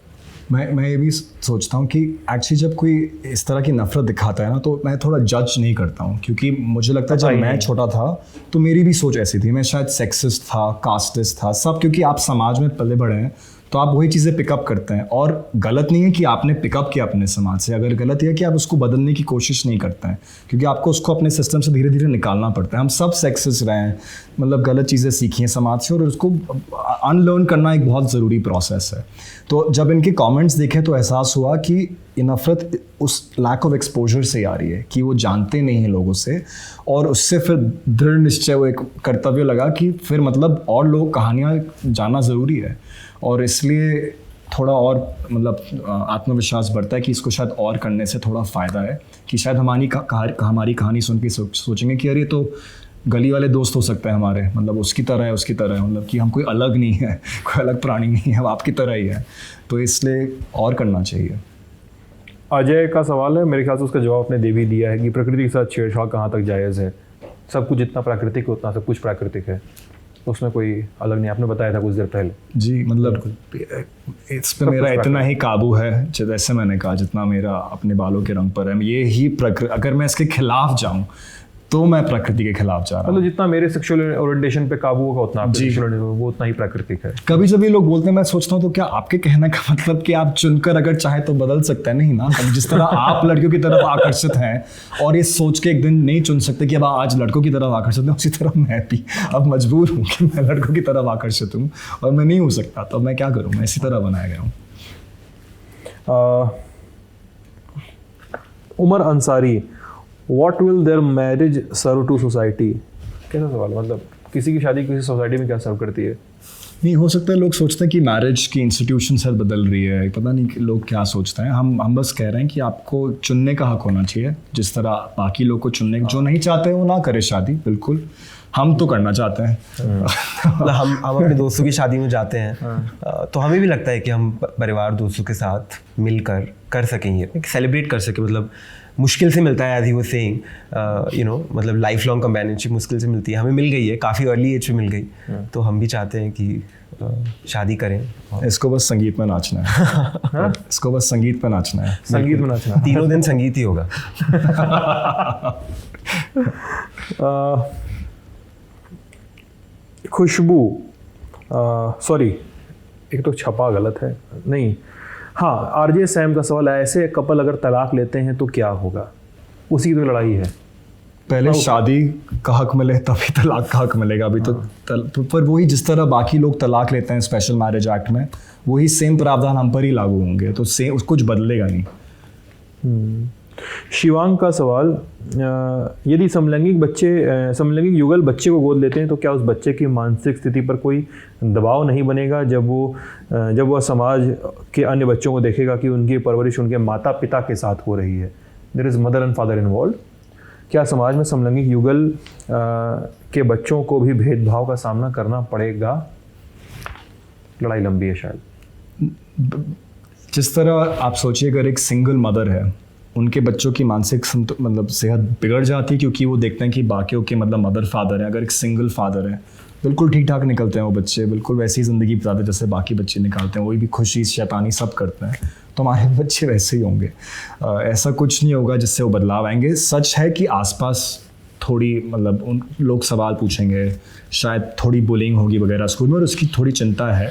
[SPEAKER 1] मैं ये भी सोचता हूँ कि एक्चुअली जब कोई इस तरह की नफरत दिखाता है ना, तो मैं थोड़ा जज नहीं करता हूँ, क्योंकि मुझे लगता है जब मैं छोटा था तो मेरी भी सोच ऐसी थी। मैं शायद सेक्सिस्ट था, कास्टिस्ट था, सब, क्योंकि आप समाज में पले बड़े हैं तो आप वही चीज़ें पिकअप करते हैं। और गलत नहीं है कि आपने पिकअप किया अपने समाज से, अगर गलत यह है कि आप उसको बदलने की कोशिश नहीं करते हैं, क्योंकि आपको उसको अपने सिस्टम से धीरे धीरे निकालना पड़ता है। हम सब सेक्सिस्ट रहे हैं, मतलब गलत चीज़ें सीखी हैं समाज से, और उसको अनलर्न करना एक बहुत ज़रूरी प्रोसेस है। तो जब इनके कमेंट्स देखे तो एहसास हुआ कि ये नफरत उस लैक ऑफ एक्सपोजर से आ रही है, कि वो जानते नहीं हैं लोगों से, और उससे फिर दृढ़ निश्चय, वो एक कर्तव्य लगा कि फिर मतलब और लोग कहानियाँ जानना ज़रूरी है। और इसलिए थोड़ा और मतलब आत्मविश्वास बढ़ता है कि इसको शायद और करने से थोड़ा फ़ायदा है, कि शायद हमारी कहानी सुन के सोचेंगे कि अरे तो गली वाले दोस्त हो सकते हैं हमारे, मतलब उसकी तरह है, मतलब कि हम कोई अलग नहीं है, कोई अलग प्राणी नहीं है, हम आपकी तरह ही है। तो इसलिए और करना चाहिए।
[SPEAKER 2] अजय का सवाल है, मेरे ख्याल से उसका जवाब आपने दे भी दिया है कि प्रकृति के साथ छेड़छाड़ कहाँ तक जायज़ है। सब कुछ जितना प्राकृतिक है उतना सब कुछ प्राकृतिक है, उसमें कोई अलग नहीं। आपने बताया था कुछ देर पहले।
[SPEAKER 1] जी, मतलब इस पे मेरा इतना ही काबू है, जैसे मैंने कहा, जितना मेरा अपने बालों के रंग पर है। ये ही अगर मैं इसके खिलाफ जाऊं तो मैं प्रकृति के खिलाफ जा रहा हूँ।
[SPEAKER 2] मतलब जितना मेरे सेक्सुअल ओरिएंटेशन पे काबू होगा उतना आपके सेक्सुअल वो उतना ही प्राकृतिक है।
[SPEAKER 1] कभी जब ये लोग बोलते हैं, मैं सोचता हूँ तो क्या आपके कहने का मतलब कि आप चुनकर अगर चाहे तो बदल सकते हैं? नहीं ना। जिस तरह आप लड़कियों की तरफ आकर्षित हैं और ये सोच के एक दिन नहीं चुन सकते कि अब आज लड़कों की तरफ आकर्षित हैं, उसी तरह मैं भी अब मजबूर हूँ कि मैं लड़कों की तरफ आकर्षित हूँ और मैं नहीं हो सकता, तो मैं क्या करूँ? मैं इसी तरह बनाया गया हूँ।
[SPEAKER 2] Umar Ansari, What will their marriage serve to society? कैसा सवाल, मतलब किसी की शादी किसी सोसाइटी में क्या सर्व करती है?
[SPEAKER 1] नहीं, हो सकता है लोग सोचते हैं कि मैरिज की इंस्टीट्यूशन शायद बदल रही है, पता नहीं कि लोग क्या सोचते हैं। हम बस कह रहे हैं कि आपको चुनने का हक होना चाहिए, जिस तरह बाकी लोग को चुनने, जो नहीं चाहते हैं वो ना करे शादी, बिल्कुल। हम तो करना चाहते हैं।
[SPEAKER 3] मतलब हम अपने दोस्तों की शादी में जाते हैं तो हमें भी लगता है कि हम परिवार दोस्तों के साथ मिलकर कर सकेंगे, सेलिब्रेट कर सकें। मतलब मुश्किल से मिलता है, एज ही वाज सेइंग, मतलब लाइफ लॉन्ग कंपेनियनशिप मुश्किल से मिलती है। हमें मिल गई है, काफ़ी अर्ली एज में मिल गई, तो हम भी चाहते हैं कि शादी करें।
[SPEAKER 1] इसको बस संगीत में नाचना है। इसको बस संगीत में नाचना है।
[SPEAKER 2] संगीत में नाचना,
[SPEAKER 3] तीनों दिन संगीत ही होगा।
[SPEAKER 2] खुशबू, सॉरी एक तो छपा गलत है, नहीं, हाँ, आरजे सैम का सवाल है, ऐसे कपल अगर तलाक लेते हैं तो क्या होगा? उसी की तो लड़ाई है।
[SPEAKER 1] पहले शादी का हक मिले तभी तलाक का हक मिलेगा। अभी तो पर वही जिस तरह बाकी लोग तलाक लेते हैं स्पेशल मैरिज एक्ट में, वही सेम प्रावधान हम पर ही लागू होंगे, तो सेम कुछ बदलेगा नहीं।
[SPEAKER 2] शिवांग का सवाल, यदि समलैंगिक युगल बच्चे को गोद लेते हैं तो क्या उस बच्चे की मानसिक स्थिति पर कोई दबाव नहीं बनेगा जब वह समाज के अन्य बच्चों को देखेगा कि उनकी परवरिश उनके माता पिता के साथ हो रही है? There is mother and father involve. क्या समाज में समलैंगिक युगल के बच्चों को भी भेदभाव का सामना करना पड़ेगा? लड़ाई लंबी है शायद।
[SPEAKER 1] जिस तरह आप सोचिए, अगर एक सिंगल मदर है, उनके बच्चों की मानसिक मतलब सेहत बिगड़ जाती है क्योंकि वो देखते हैं कि बाकियों के मतलब मदर फादर है। अगर एक सिंगल फादर है बिल्कुल ठीक ठाक निकलते हैं वो बच्चे, बिल्कुल वैसी ज़िंदगी बिताते हैं जैसे बाकी बच्चे निकालते हैं, वही भी खुशी शैतानी सब करते हैं, तो हमारे बच्चे वैसे ही होंगे। ऐसा कुछ नहीं होगा जिससे वो बदलाव आएंगे। सच है कि आसपास थोड़ी मतलब उन लोग सवाल पूछेंगे, शायद थोड़ी बुलिंग होगी वगैरह स्कूल में, और उसकी थोड़ी चिंता है,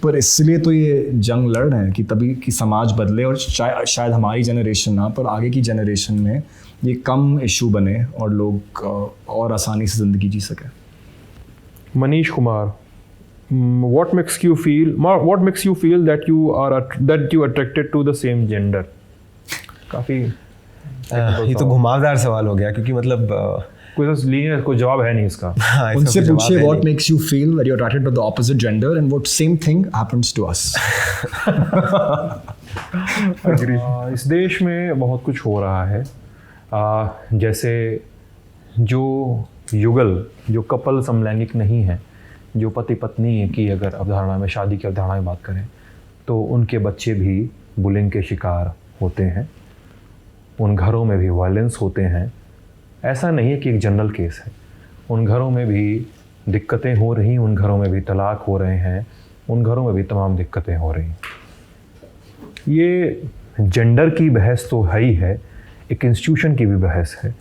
[SPEAKER 1] पर इसलिए तो ये जंग लड़ रहे हैं कि तभी कि समाज बदले, और शायद हमारी जनरेशन ना पर आगे की जनरेशन में ये कम इशू बने और लोग और आसानी से ज़िंदगी जी सकें।
[SPEAKER 2] Manish Kumar, what makes you feel that you attracted to the same gender? काफी
[SPEAKER 3] ये तो घुमावदार सवाल हो गया, क्योंकि मतलब
[SPEAKER 2] कोई जवाब है नहीं इसका।
[SPEAKER 1] उनसे पूछिए what makes you feel that you're attracted to the opposite gender and what same thing happens to us.
[SPEAKER 2] इस देश में बहुत कुछ हो रहा है, जैसे जो युगल, जो कपल समलैंगिक नहीं है, जो पति पत्नी की अगर अवधारणा में, शादी की अवधारणा में बात करें, तो उनके बच्चे भी बुलिंग के शिकार होते हैं, उन घरों में भी वायलेंस होते हैं। ऐसा नहीं है कि एक जनरल केस है, उन घरों में भी दिक्कतें हो रही, उन घरों में भी तलाक हो रहे हैं, उन घरों में भी तमाम दिक्कतें हो रही। ये जेंडर की बहस तो है ही है, एक इंस्टीट्यूशन की भी बहस है।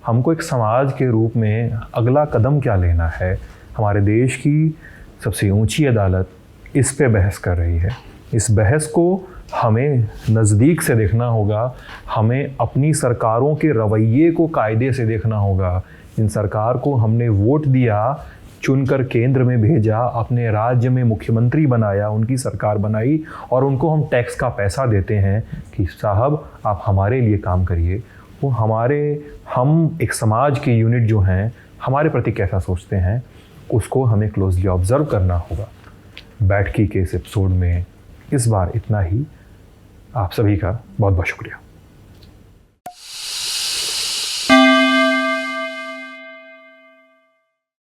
[SPEAKER 2] हमको एक समाज के रूप में अगला कदम क्या लेना है, हमारे देश की सबसे ऊंची अदालत इस पे बहस कर रही है। इस बहस को हमें नज़दीक से देखना होगा, हमें अपनी सरकारों के रवैये को कायदे से देखना होगा। इन सरकार को हमने वोट दिया, चुनकर केंद्र में भेजा, अपने राज्य में मुख्यमंत्री बनाया, उनकी सरकार बनाई, और उनको हम टैक्स का पैसा देते हैं कि साहब आप हमारे लिए काम करिए। वो हम एक समाज के यूनिट जो हैं हमारे प्रति कैसा सोचते हैं, उसको हमें क्लोजली ऑब्जर्व करना होगा। बैठकी के इस एपिसोड में इस बार इतना ही। आप सभी का बहुत बहुत शुक्रिया।